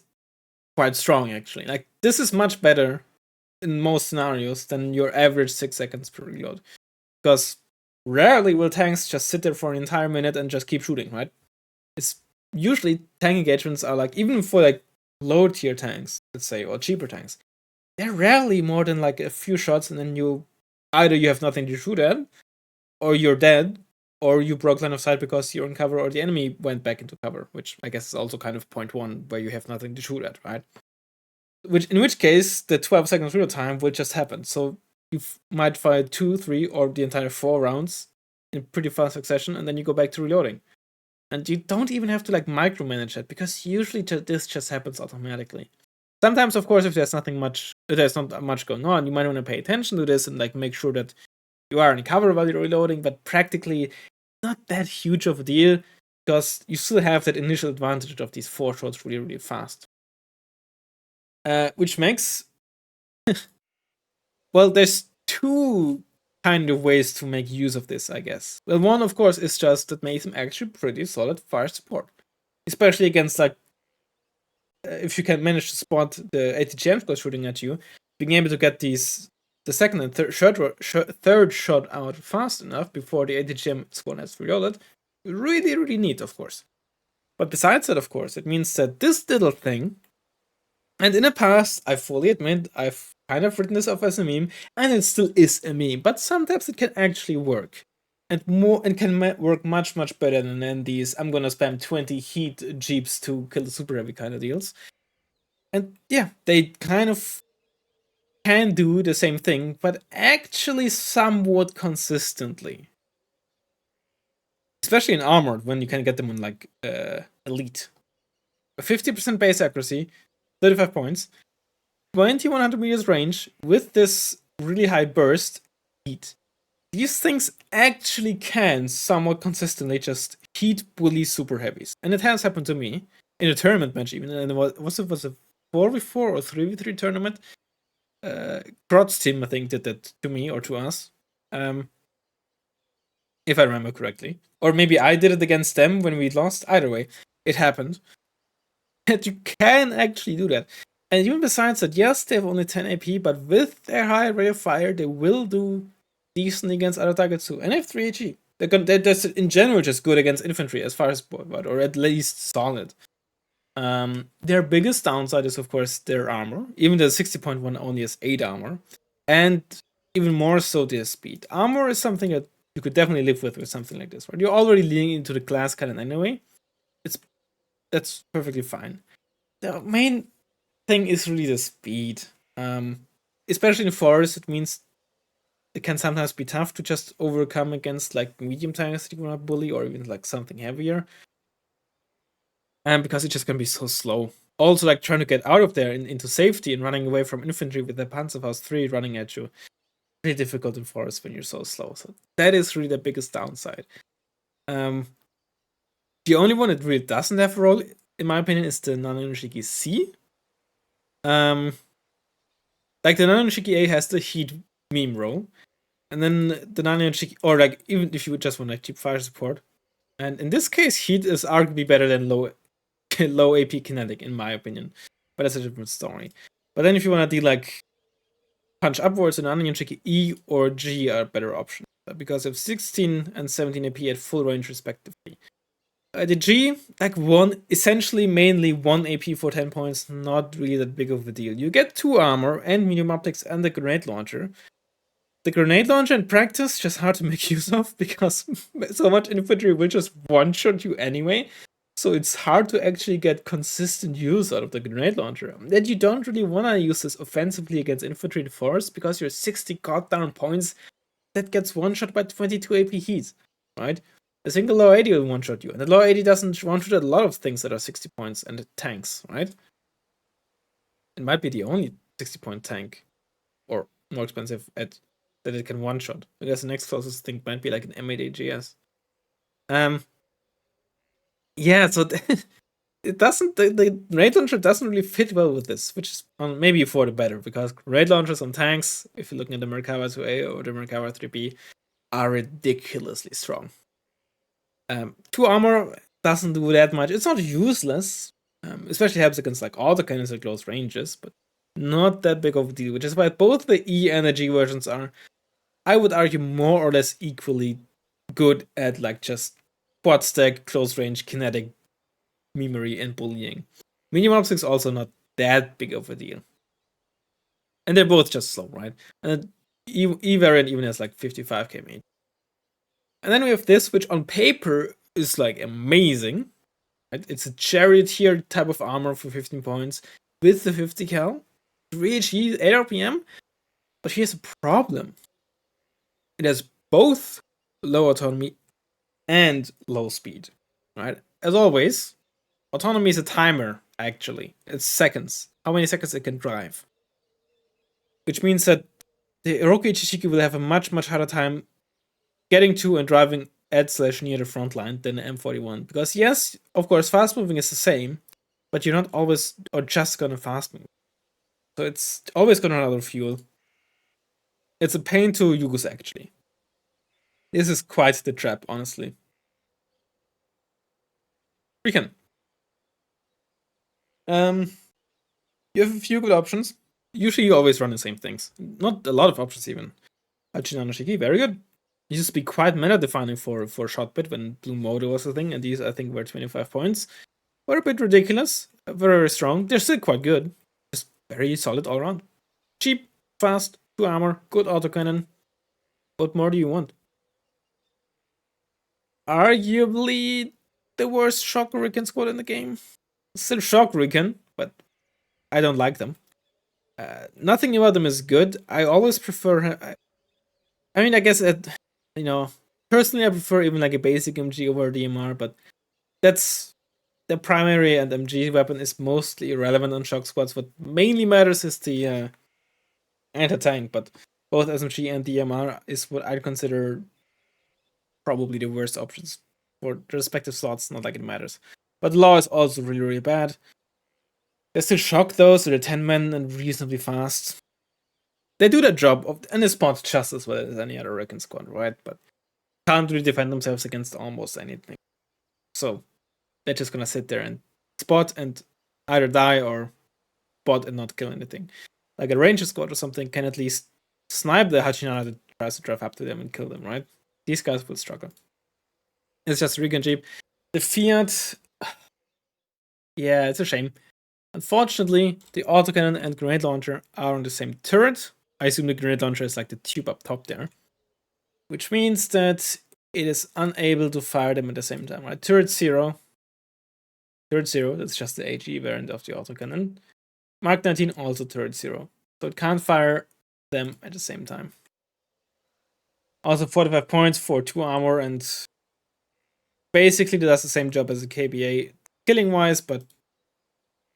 quite strong, actually. Like, this is much better in most scenarios than your average 6 seconds per reload. Because rarely will tanks just sit there for an entire minute and just keep shooting, right? It's usually tank engagements are like, even for like low tier tanks, let's say, or cheaper tanks, they're rarely more than like a few shots, and then you have nothing to shoot at, or you're dead, or you broke line of sight because you're in cover, or the enemy went back into cover, which I guess is also kind of point 1, where you have nothing to shoot at, right? In which case, the 12 seconds reload time will just happen. So you might fire 2, 3, or the entire 4 rounds in pretty fast succession, and then you go back to reloading. And you don't even have to like micromanage it, because usually this just happens automatically. Sometimes, of course, if there's not much going on, you might want to pay attention to this and like make sure that you are in cover while you're reloading, but practically not that huge of a deal, because you still have that initial advantage of these 4 shots really, really fast. Which makes... well, there's 2 kind of ways to make use of this, I guess. Well, one, of course, is just that makes him actually pretty solid fire support. Especially against, like, if you can manage to spot the ATGM squad shooting at you, being able to get the second and third shot out fast enough before the ATGM squad has reloaded, really, really neat, of course. But besides that, of course, it means that this little thing, and in the past, I fully admit, I've kind of written this off as a meme, and it still is a meme, but sometimes it can actually work. And can work much, much better than these I'm gonna spam 20 heat jeeps to kill the super heavy kind of deals. And yeah, they kind of can do the same thing, but actually somewhat consistently. Especially in armored, when you can get them on like elite. 50% base accuracy, 35 points, 2100 meters range with this really high burst heat. These things actually can somewhat consistently just heat bully super heavies. And it has happened to me in a tournament match even. And was it a 4v4 or 3v3 tournament? Grot's team, I think, did that to me or to us. If I remember correctly. Or maybe I did it against them when we lost. Either way, it happened. And you can actually do that. And even besides that, yes, they have only 10 AP, but with their high rate of fire, they will do decent against other targets too. And they have 3 AG. They're in general just good against infantry as far as board, or at least solid. Their biggest downside is, of course, their armor. Even the 60.1 only has 8 armor. And even more so their speed. Armor is something that you could definitely live with something like this, right? You're already leaning into the glass cannon anyway. That's perfectly fine. The main thing is really the speed. Especially in forest, it means it can sometimes be tough to just overcome against like medium tanks that you want to bully, or even like something heavier. And because it's just gonna be so slow. Also, like trying to get out of there into safety and running away from infantry with the Panzerfaust 3 running at you. Pretty difficult in forest when you're so slow. So that is really the biggest downside. The only one that really doesn't have a role, in my opinion, is the Nanoshiki C. Like the Nanoshiki A has the heat meme role. And then the Nanoshiki, or like even if you would just want like cheap fire support. And in this case, heat is arguably better than low AP kinetic, in my opinion. But that's a different story. But then if you want to do like punch upwards, and Nanoshiki E or G are better options, because of 16 and 17 AP at full range respectively. The G, like essentially mainly 1 AP for 10 points, not really that big of a deal. You get 2 armor and medium optics and the grenade launcher. The grenade launcher in practice just hard to make use of because so much infantry will just one-shot you anyway. So it's hard to actually get consistent use out of the grenade launcher. That you don't really want to use this offensively against infantry in force because you're 60 goddamn points that gets one-shot by 22 AP heat, right? A single low 80 will one-shot you, and the low 80 doesn't one-shot a lot of things that are 60 points and tanks, right? It might be the only 60-point tank, or more expensive at that it can one-shot. I guess the next closest thing might be like an M8AGS. Yeah, so it doesn't, the raid launcher doesn't really fit well with this, which is maybe for the better, because raid launchers on tanks, if you're looking at the Merkava 2A or the Merkava 3B, are ridiculously strong. 2 armor doesn't do that much. It's not useless, especially helps against like autocannons at close ranges, but not that big of a deal, which is why both the E and the G versions are, I would argue, more or less equally good at like just quad stack, close range, kinetic memory, and bullying. Medium optics also not that big of a deal. And they're both just slow, right? And E variant even has like 55k meat. And then we have this, which on paper is like amazing. Right? It's a charioteer type of armor for 15 points with the 50 cal, 3 HE, 8 RPM. But here's a problem. It has both low autonomy and low speed, right? As always, autonomy is a timer, actually. It's seconds. How many seconds it can drive. Which means that the Oroku Ichishiki will have a much, much harder time getting to and driving at/near the front line than the M41. Because yes, of course, fast moving is the same, but you're not always or just gonna fast move. So it's always gonna run out of fuel. It's a pain to use, actually. This is quite the trap, honestly. Recon. You have a few good options. Usually you always run the same things. Not a lot of options even. Hachinano Shiki, very good. It used to be quite meta defining for shot bit when Blue Modo was a thing, and these I think were 25 points. Were a bit ridiculous, very, very strong. They're still quite good. Just very solid all around. Cheap, fast, 2 armor, good autocannon. What more do you want? Arguably the worst Shock Hurricane squad in the game. Still Shock Hurricane, but I don't like them. Nothing about them is good. I always prefer. I mean, I guess personally, I prefer even like a basic MG over DMR, but that's the primary, and MG weapon is mostly irrelevant on shock squads. What mainly matters is the anti-tank, but both SMG and DMR is what I'd consider probably the worst options for the respective slots. Not like it matters. But Law is also really, really bad. They're still shock though, so they're 10 men and reasonably fast. They do their job, and they spot just as well as any other Recon squad, right? But can't really defend themselves against almost anything. So they're just gonna sit there and spot and either die or spot and not kill anything. Like a ranger squad or something can at least snipe the Hachinara that tries to drive up to them and kill them, right? These guys will struggle. It's just Recon Jeep. The Fiat, yeah, it's a shame. Unfortunately, the autocannon and grenade launcher are on the same turret. I assume the grenade launcher is like the tube up top there. Which means that it is unable to fire them at the same time, right? Turret 0. Turret 0, that's just the HE variant of the autocannon. Mark 19, also turret 0. So it can't fire them at the same time. Also 45 points for 2 armor, and basically does the same job as a KBA, killing-wise, but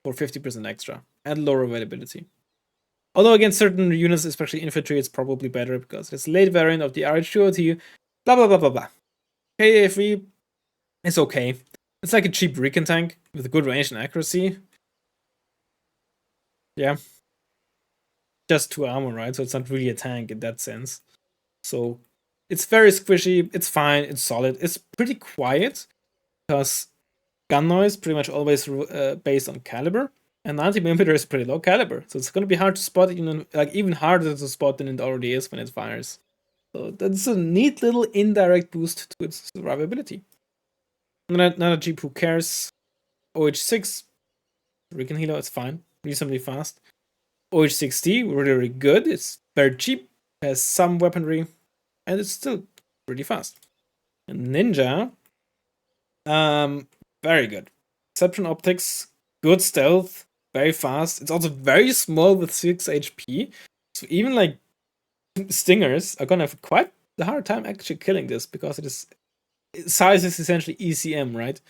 for 50% extra, and lower availability. Although against certain units, especially infantry, it's probably better because it's a late variant of the RH2OT, blah blah blah blah blah. KAFV is okay. It's like a cheap recon tank with a good range and accuracy. Yeah. Just 2 armor, right? So it's not really a tank in that sense. So it's very squishy, it's fine, it's solid, it's pretty quiet because gun noise pretty much always based on caliber, and 90mm is pretty low caliber, so it's going to be hard to spot, even harder to spot than it already is when it fires. So that's a neat little indirect boost to its survivability. Not a Jeep who cares. OH6 Recon Helo, it's fine, reasonably fast. OH6D, really, really good. It's very cheap, has some weaponry, and it's still pretty fast. And Ninja, very good. Perception optics, good stealth, very fast. It's also very small with 6 HP. So even like stingers are gonna have quite a hard time actually killing this because size is essentially ECM, right?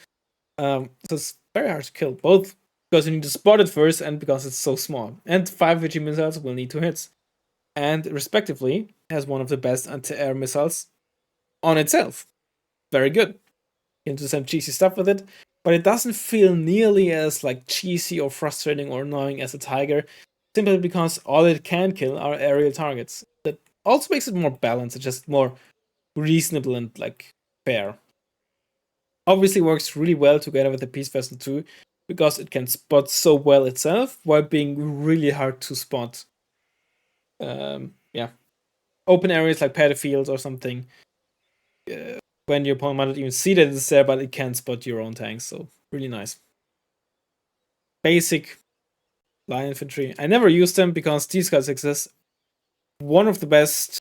So it's very hard to kill, both because you need to spot it first and because it's so small. And 5 VG missiles will need 2 hits. And respectively, has one of the best anti-air missiles on itself. Very good. You can do some cheesy stuff with it, but it doesn't feel nearly as like cheesy or frustrating or annoying as a Tiger, simply because all it can kill are aerial targets. That also makes it more balanced, it's just more reasonable and like fair. Obviously works really well together with the Peace Vessel too, because it can spot so well itself while being really hard to spot. Yeah, open areas like padded fields or something. When your opponent might not even see that it's there, but it can spot your own tanks. So really nice. Basic line infantry. I never use them because these guys exist. One of the best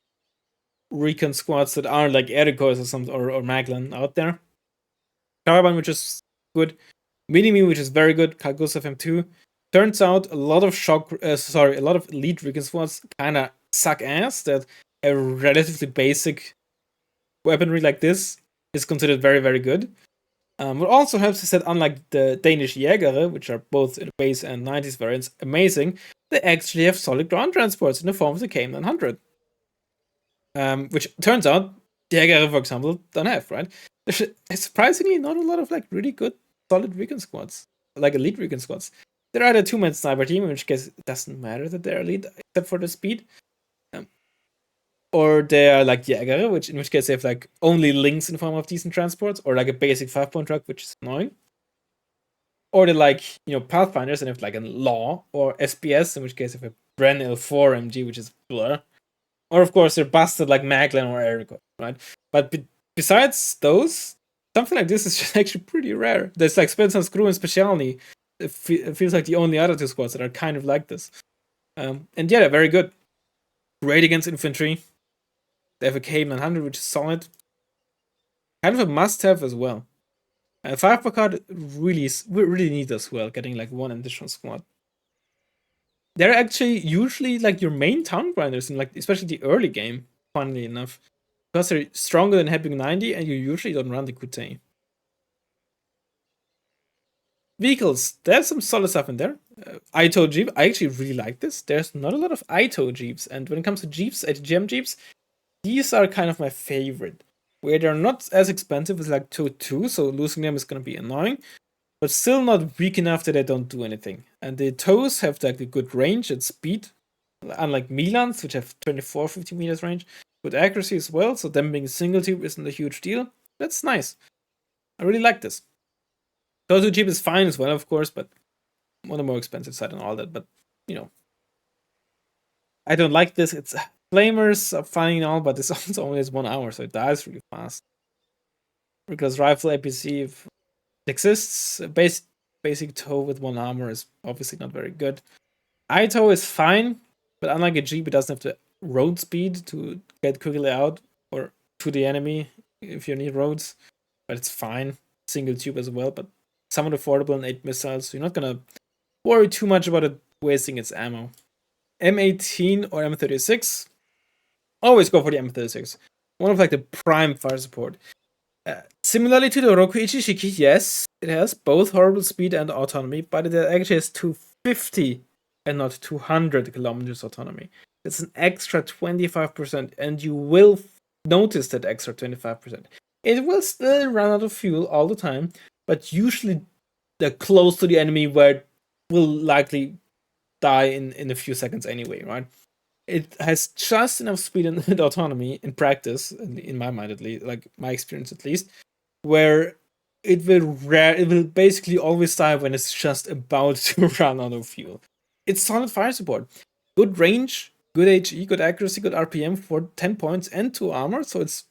recon squads that aren't like Ericos or something or Maglan out there. Caravan, which is good. Minimi, which is very good. Cargusa FM2. Turns out a lot of elite recon squads kind of suck ass. That a relatively basic weaponry like this is considered very, very good. What also helps is that unlike the Danish Jägere, which are both in the base and 90s variants amazing, they actually have solid ground transports in the form of the KM900. Which turns out Jägere, for example, don't have, right? There's surprisingly not a lot of like really good solid recon squads, like elite recon squads. They're either two-man sniper team, in which case it doesn't matter that they're elite except for the speed. Or they are like Jäger, in which case they have like only links in form of decent transports, or like a basic 5-point truck, which is annoying. Or they're like, Pathfinders and have like a Law, or SPS, in which case they have a Bren L4 MG, which is blur. Or of course they're busted like Maglan or Erico, right? But besides those, something like this is just actually pretty rare. There's like Spencer Screw and Specialny. It feels like the only other two squads that are kind of like this. And yeah, they're very good. Great against infantry. They have a KM900, which is solid. Kind of a must-have as well. 5 per card really need as well, getting like one additional squad. They're actually usually like your main town grinders in like especially the early game, funnily enough. Because they're stronger than Headwing 90 and you usually don't run the Kute. Vehicles, there's some solid stuff in there. Ito Jeep, I actually really like this. There's not a lot of Ito Jeeps, and when it comes to Jeeps, ATGM Jeeps, these are kind of my favorite. Where they're not as expensive as like 2-2, so losing them is going to be annoying, but still not weak enough that they don't do anything. And the toes have like a good range and speed, unlike Milans, which have 24-50 meters range, good accuracy as well, so them being single tube isn't a huge deal. That's nice. I really like this. Totu Jeep is fine as well, of course, but on the more expensive side and all that, but I don't like this. It's flamers are fine and all, but this also only has 1 hour, so it dies really fast. Because rifle APC, if it exists, basic tow with 1 armor is obviously not very good. Ito is fine, but unlike a Jeep, it doesn't have the road speed to get quickly out or to the enemy if you need roads. But it's fine. Single tube as well, but somewhat affordable and 8 missiles, so you're not gonna worry too much about it wasting its ammo. M18 or M36, always go for the M36. One of like the prime fire support. Similarly to the Roku Ichishiki, yes, it has both horrible speed and autonomy, but it actually has 250 and not 200 kilometers autonomy. It's an extra 25%, and you will notice that extra 25%. It will still run out of fuel all the time, but usually they're close to the enemy where it will likely die in a few seconds anyway, right? It has just enough speed and autonomy in practice, in my mind at least, like my experience at least, where it will basically always die when it's just about to run out of fuel. It's solid fire support, good range, good HE, good accuracy, good RPM for 10 points and 2 armor, so it's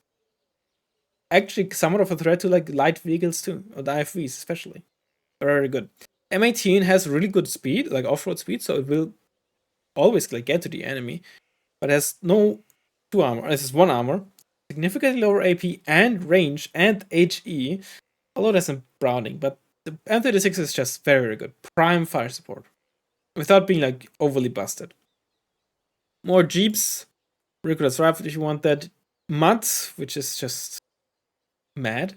actually somewhat of a threat to like light vehicles too, or the IFVs especially. Very good. M18 has really good speed, like off-road speed, so it will always like get to the enemy, but has no 2 armor. This is 1 armor. Significantly lower AP and range and HE. Although there's some browning, but the M36 is just very, very good. Prime fire support. Without being like overly busted. More Jeeps. Reconnaissance rifle if you want that. Mud, which is just mad.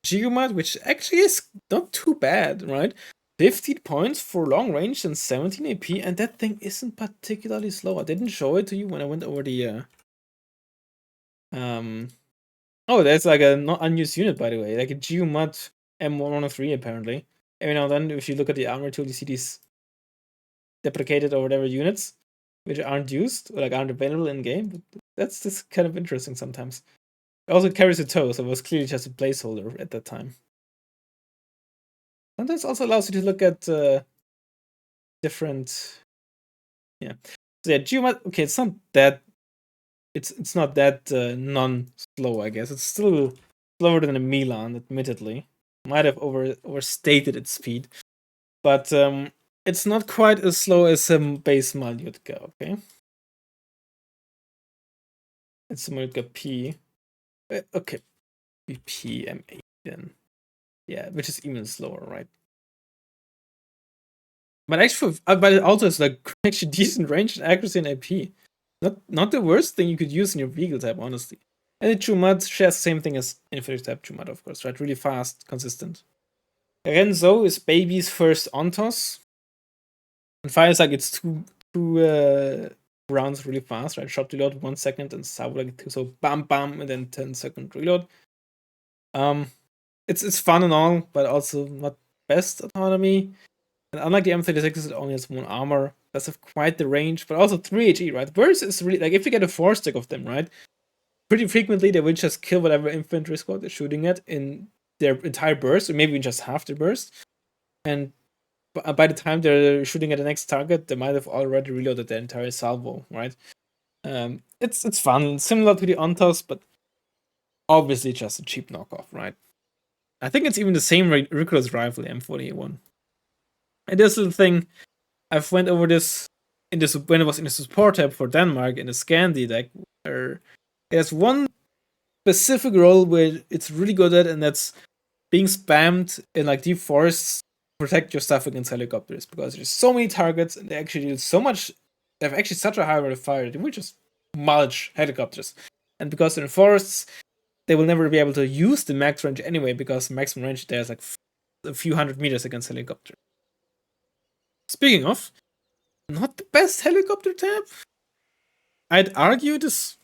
Geomud, which actually is not too bad, right? 15 points for long range and 17 AP, and that thing isn't particularly slow. I didn't show it to you when I went over the oh, that's like a not unused unit, by the way, like a Geomud M103 apparently. Every now and then, if you look at the armor tool, you see these deprecated or whatever units which aren't used or like aren't available in game. But that's just kind of interesting sometimes. It also carries a toe, so it was clearly just a placeholder at that time. Sometimes also allows you to look at different. Yeah. So yeah, Geomud. Okay, it's not that. It's not that non-slow, I guess. It's still slower than a Milan, admittedly. Might have overstated its speed, but it's not quite as slow as some base Malyutka. Okay. It's Malyutka P. Okay, PM8 then. Yeah, which is even slower, right? But actually, but it also has like actually decent range and accuracy and AP. Not the worst thing you could use in your vehicle type, honestly. And the Chumad shares the same thing as Infantry type Chumad, of course, right? Really fast, consistent. Renzo is baby's first on-toss. And fires like it's two rounds really fast, right? Shot reload 1 second and sub like 2, so bam bam and then 10-second reload. It's fun and all, but also not best autonomy. And unlike the M36, it only has 1 armor. Does have quite the range, but also 3 HE, right? Burst is really like if you get a 4 stick of them, right? Pretty frequently they will just kill whatever infantry squad they're shooting at in their entire burst, or maybe just half their burst. And by the time they're shooting at the next target, they might have already reloaded their entire salvo, right? It's fun, similar to the Ontos, but obviously just a cheap knockoff, right? I think it's even the same Reconnaissance rifle, the M41. And this little thing, I've went over this when I was in the support tab for Denmark in the Scandi deck, where it has one specific role where it's really good at, and that's being spammed in like deep forests to protect your stuff against helicopters, because there's so many targets and they actually do so much. They have actually such a high rate of fire, they will just mulch helicopters. And because they're in forests, they will never be able to use the max range anyway, because maximum range there is like a few hundred meters against helicopter. Speaking of, not the best helicopter tab. I'd argue this.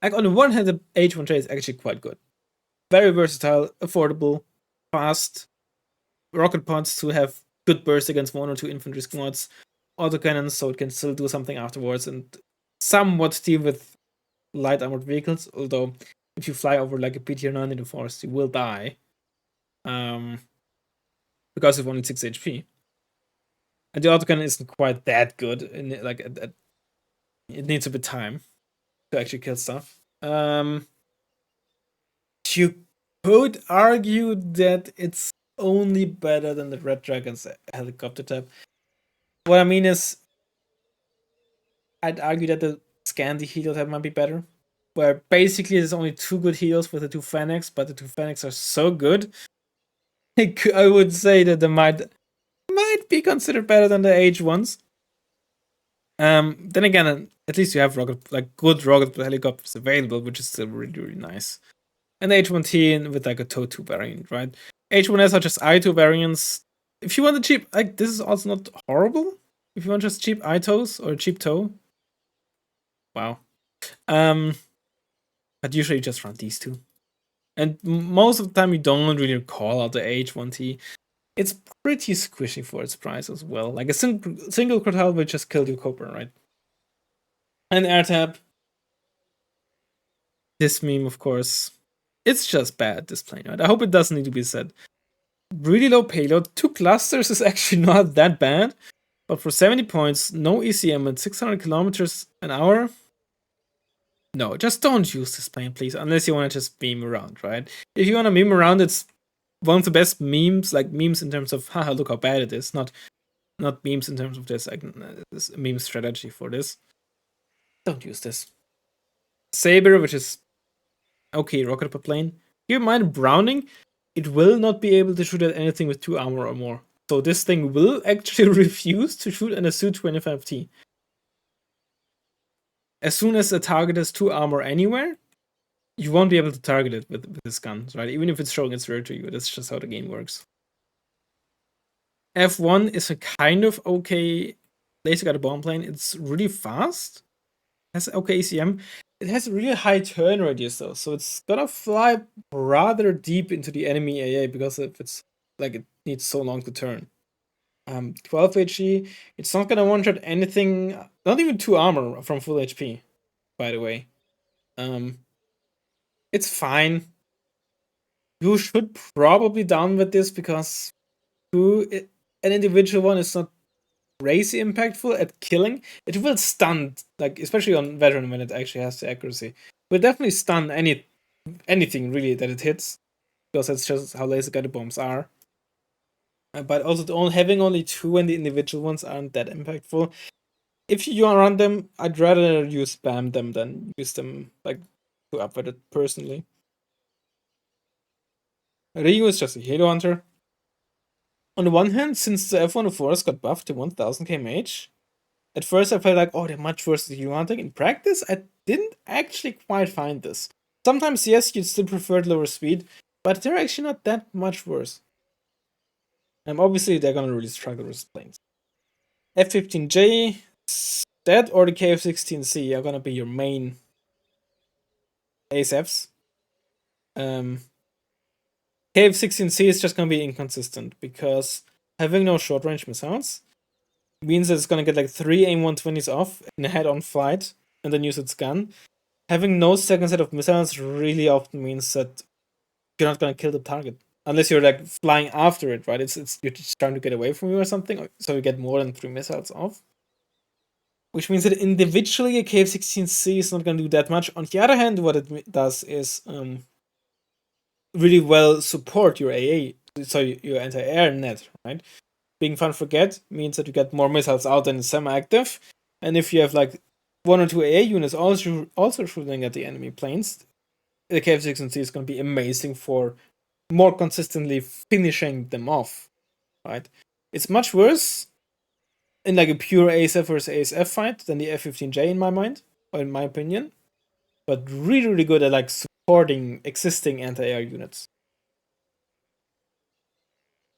Like on the one hand, the H1J is actually quite good. Very versatile, affordable, fast. Rocket pods to have good burst against 1 or 2 infantry squads. Autocannons, so it can still do something afterwards, and somewhat deal with light armored vehicles. Although, if you fly over like a PTR9 in the forest, you will die. Because of only 6 HP. And the autocannon isn't quite that good. It needs a bit of time to actually kill stuff. You could argue that it's only better than the Red Dragon's helicopter tab. What I mean is, I'd argue that the Scandi helo tab might be better. Where basically there's only 2 good heals with the 2 Fennecs, but the 2 Fennecs are so good. I would say that they might be considered better than the H1s. Then again, at least you have good rocket helicopters available, which is still really, really nice. And the H1T with like a TOW 2 variant, right? H1S are just I2 variants. If you want a cheap, like this is also not horrible. If you want just cheap I-TOWs or a cheap TOW. Wow. But usually you just run these 2. And most of the time you don't really call out the H1T. It's pretty squishy for its price as well. Like a single Cortal will just kill your Cobra, right? And AirTab. This meme, of course. It's just bad display, right? I hope it doesn't need to be said. Really low payload. 2 clusters is actually not that bad. But for 70 points, no ECM at 600 kilometers an hour. No, just don't use this plane, please. Unless you want to just meme around, right? If you want to meme around, it's one of the best memes. Like memes in terms of, haha, look how bad it is. Not memes in terms of this, like, this meme strategy for this. don't use this. Saber, which is okay, rocket per plane. Keep in mind, Browning, it will not be able to shoot at anything with 2 armor or more. So this thing will actually refuse to shoot an Su-25T. As soon as a target has 2 armor anywhere, you won't be able to target it with this gun, right? Even if it's showing its rear to you. That's just how the game works. F1 is a kind of okay laser guided bomb plane. It's really fast. Has okay ACM. It has a really high turn radius though, so it's gonna fly rather deep into the enemy AA because if it's like it needs so long to turn. 12 HE. It's not gonna one-shot anything, not even 2 armor from full HP, by the way. It's fine. You should probably down with this because an individual one is not crazy impactful at killing. It will stun, like especially on veteran when it actually has the accuracy. It will definitely stun anything really that it hits because that's just how laser guided bombs are. But also having only 2 and the individual ones aren't that impactful. If you run them, I'd rather you spam them than use them like to upvote it personally. Ryu is just a halo hunter. On the one hand, since the F-104s got buffed to 1000 kmh, at first I felt like, oh, they're much worse than halo hunting. In practice, I didn't actually quite find this. Sometimes, yes, you'd still prefer lower speed, but they're actually not that much worse. And obviously, they're gonna really struggle with planes. F-15J, that or the KF-16C are gonna be your main ASFs. KF-16C is just gonna be inconsistent because having no short range missiles means that it's gonna get like 3 AIM-120s off in a head-on flight and then use its gun. Having no second set of missiles really often means that you're not gonna kill the target unless you're like flying after it, right? It's you're just trying to get away from you or something, so you get more than 3 missiles off. Which means that individually a KF-16C is not gonna do that much. On the other hand, what it does is really well support your AA, so your anti-air net, right? Being fun forget means that you get more missiles out than semi-active, and if you have like 1 or 2 AA units also shooting at the enemy planes, the KF-16C is going to be amazing for more consistently finishing them off, right? It's much worse in like a pure ASF versus ASF fight than the F-15J in my mind, or in my opinion, but really, really good at like supporting existing anti-air units.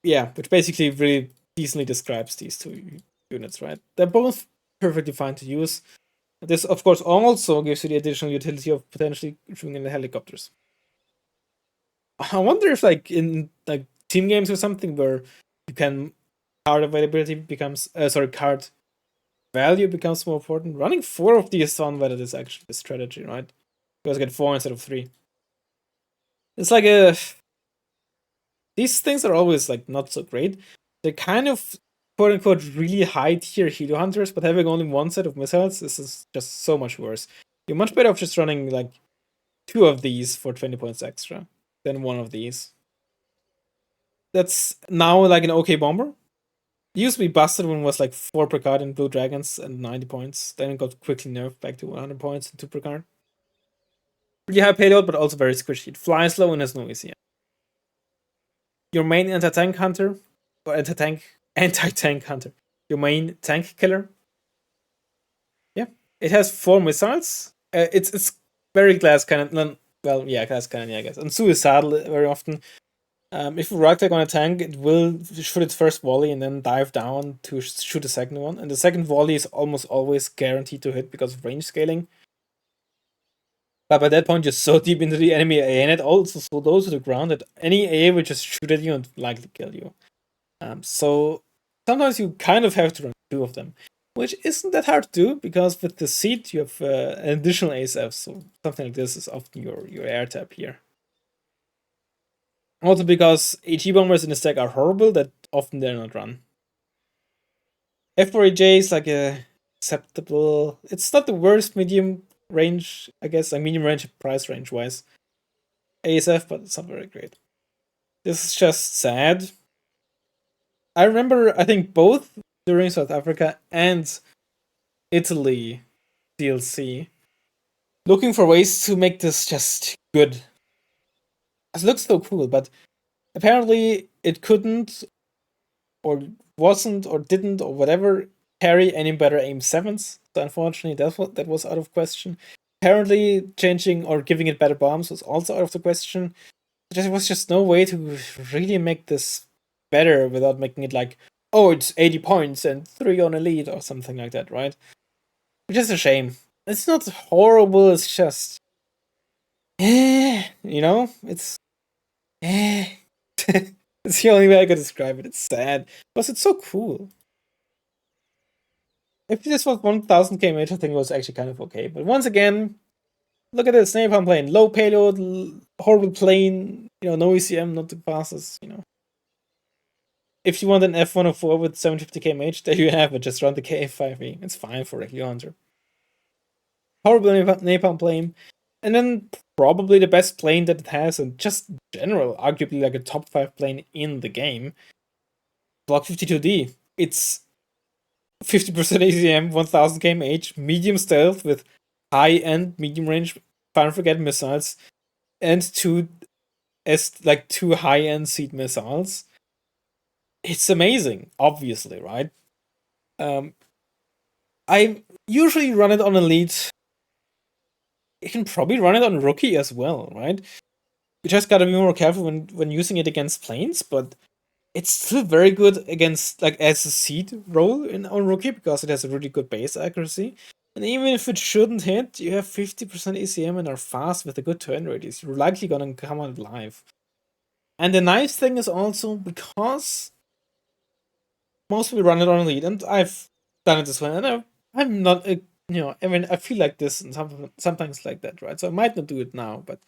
Yeah, which basically really decently describes these 2 units, right? They're both perfectly fine to use. This, of course, also gives you the additional utility of potentially shooting in the helicopters. I wonder if, like, in like team games or something where you can card availability becomes card value becomes more important. Running 4 of these on whether this actually a strategy, right? Because I get 4 instead of 3. It's like these things are always like not so great. They're kind of quote unquote really high tier helo hunters, but having only 1 set of missiles, this is just so much worse. You're much better off just running like 2 of these for 20 points extra than 1 of these. That's now like an okay bomber. It used to be busted when it was like 4 per card in Blue Dragons and 90 points. Then it got quickly nerfed back to 100 points and 2 per card. Pretty high payload, but also very squishy. It flies low and has no ECM. Your main anti-tank hunter, or anti-tank hunter. Your main tank killer. Yeah, it has 4 missiles. It's very glass cannon. Well, yeah, glass cannon, yeah, I guess. And suicidal very often. If you right click on a tank, it will shoot its first volley and then dive down to shoot the second one. And the second volley is almost always guaranteed to hit because of range scaling. But by that point, you're so deep into the enemy AA, and it also so low to the ground that any AA will just shoot at you and likely kill you. So sometimes you kind of have to run 2 of them, which isn't that hard to do because with the seat you have an additional ASF, so something like this is often your air tap here. Also because HE bombers in the stack are horrible, that often they're not run. F4AJ is like a acceptable. It's not the worst medium range, I guess, like medium range price range wise. ASF, but it's not very great. This is just sad. I remember, I think both during South Africa and Italy, DLC, looking for ways to make this just good. It looks so cool, but apparently it couldn't, or wasn't, or didn't, or whatever, carry any better aim 7s. So unfortunately, that was out of question. Apparently, changing or giving it better bombs was also out of the question. There was just no way to really make this better without making it like, oh, it's 80 points and 3 on elite or something like that, right? Which is a shame. It's not horrible, it's just, you know? It's, it's the only way I could describe it. It's sad, because it's so cool. If this was 1000 kmh, I think it was actually kind of okay. But once again, look at this napalm plane. Low payload, horrible plane, no ECM, not the fastest, If you want an F-104 with 750 kmh, there you have it. Just run the KF-5E. It's fine for regular hunter. Horrible napalm plane. And then probably the best plane that it has, and just in general, arguably like a top 5 plane in the game. Block 52D. It's 50% ACM, 1000 kmh, medium stealth with high-end, medium-range fire and forget missiles, and two high-end seed missiles. It's amazing, obviously, right? I usually run it on elite. You can probably run it on rookie as well, right? You just gotta be more careful when using it against planes, but it's still very good against, like, as a seed role on rookie, because it has a really good base accuracy. And even if it shouldn't hit, you have 50% ACM and are fast with a good turn radius. You're likely gonna come out alive. And the nice thing is also, because most people run it on elite, and I've done it this way, and I'm not a, I feel like this and sometimes like that, right? So I might not do it now, but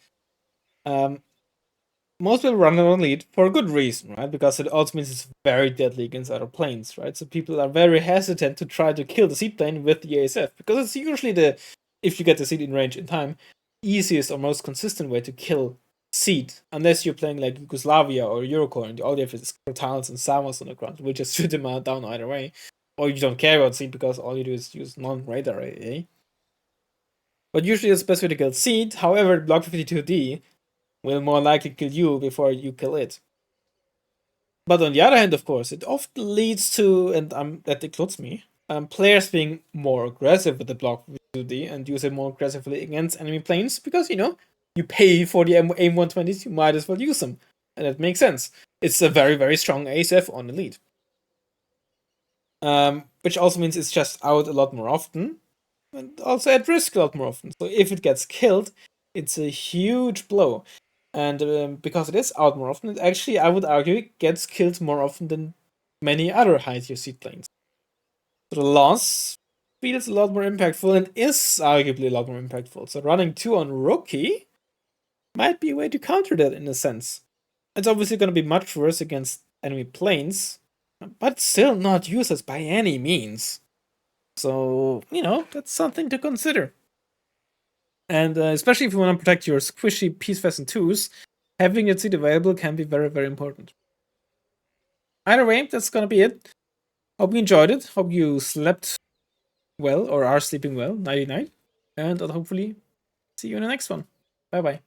most people run it on elite for a good reason, right? Because it also means it's very deadly against other planes, right? So people are very hesitant to try to kill the seed plane with the ASF, because it's usually if you get the seed in range in time, easiest or most consistent way to kill seed, unless you're playing like Yugoslavia or Eurocore and all you have is Crotals and Savos on the ground, we'll just shoot them down either way. Or you don't care about seed because all you do is use non-radar AA. But usually it's the best way to kill seed. However, Block 52D will more likely kill you before you kill it. But on the other hand, of course, it often leads to, and that includes me, players being more aggressive with the Block 52D and use it more aggressively against enemy planes, because, you pay for the AIM-120s, you might as well use them. And that makes sense. It's a very, very strong ASF on elite. Which also means it's just out a lot more often, and also at risk a lot more often. So if it gets killed, it's a huge blow. And because it is out more often, it actually, I would argue, gets killed more often than many other high-tier seed planes. So the loss feels a lot more impactful and is arguably a lot more impactful. So running 2 on rookie might be a way to counter that in a sense. It's obviously going to be much worse against enemy planes, but still not useless by any means. So, that's something to consider. And especially if you want to protect your squishy Peace Vest and 2s, having your seed available can be very, very important. Either way, that's going to be it. Hope you enjoyed it. Hope you slept well or are sleeping well. Nighty night. And I'll hopefully see you in the next one. Bye bye.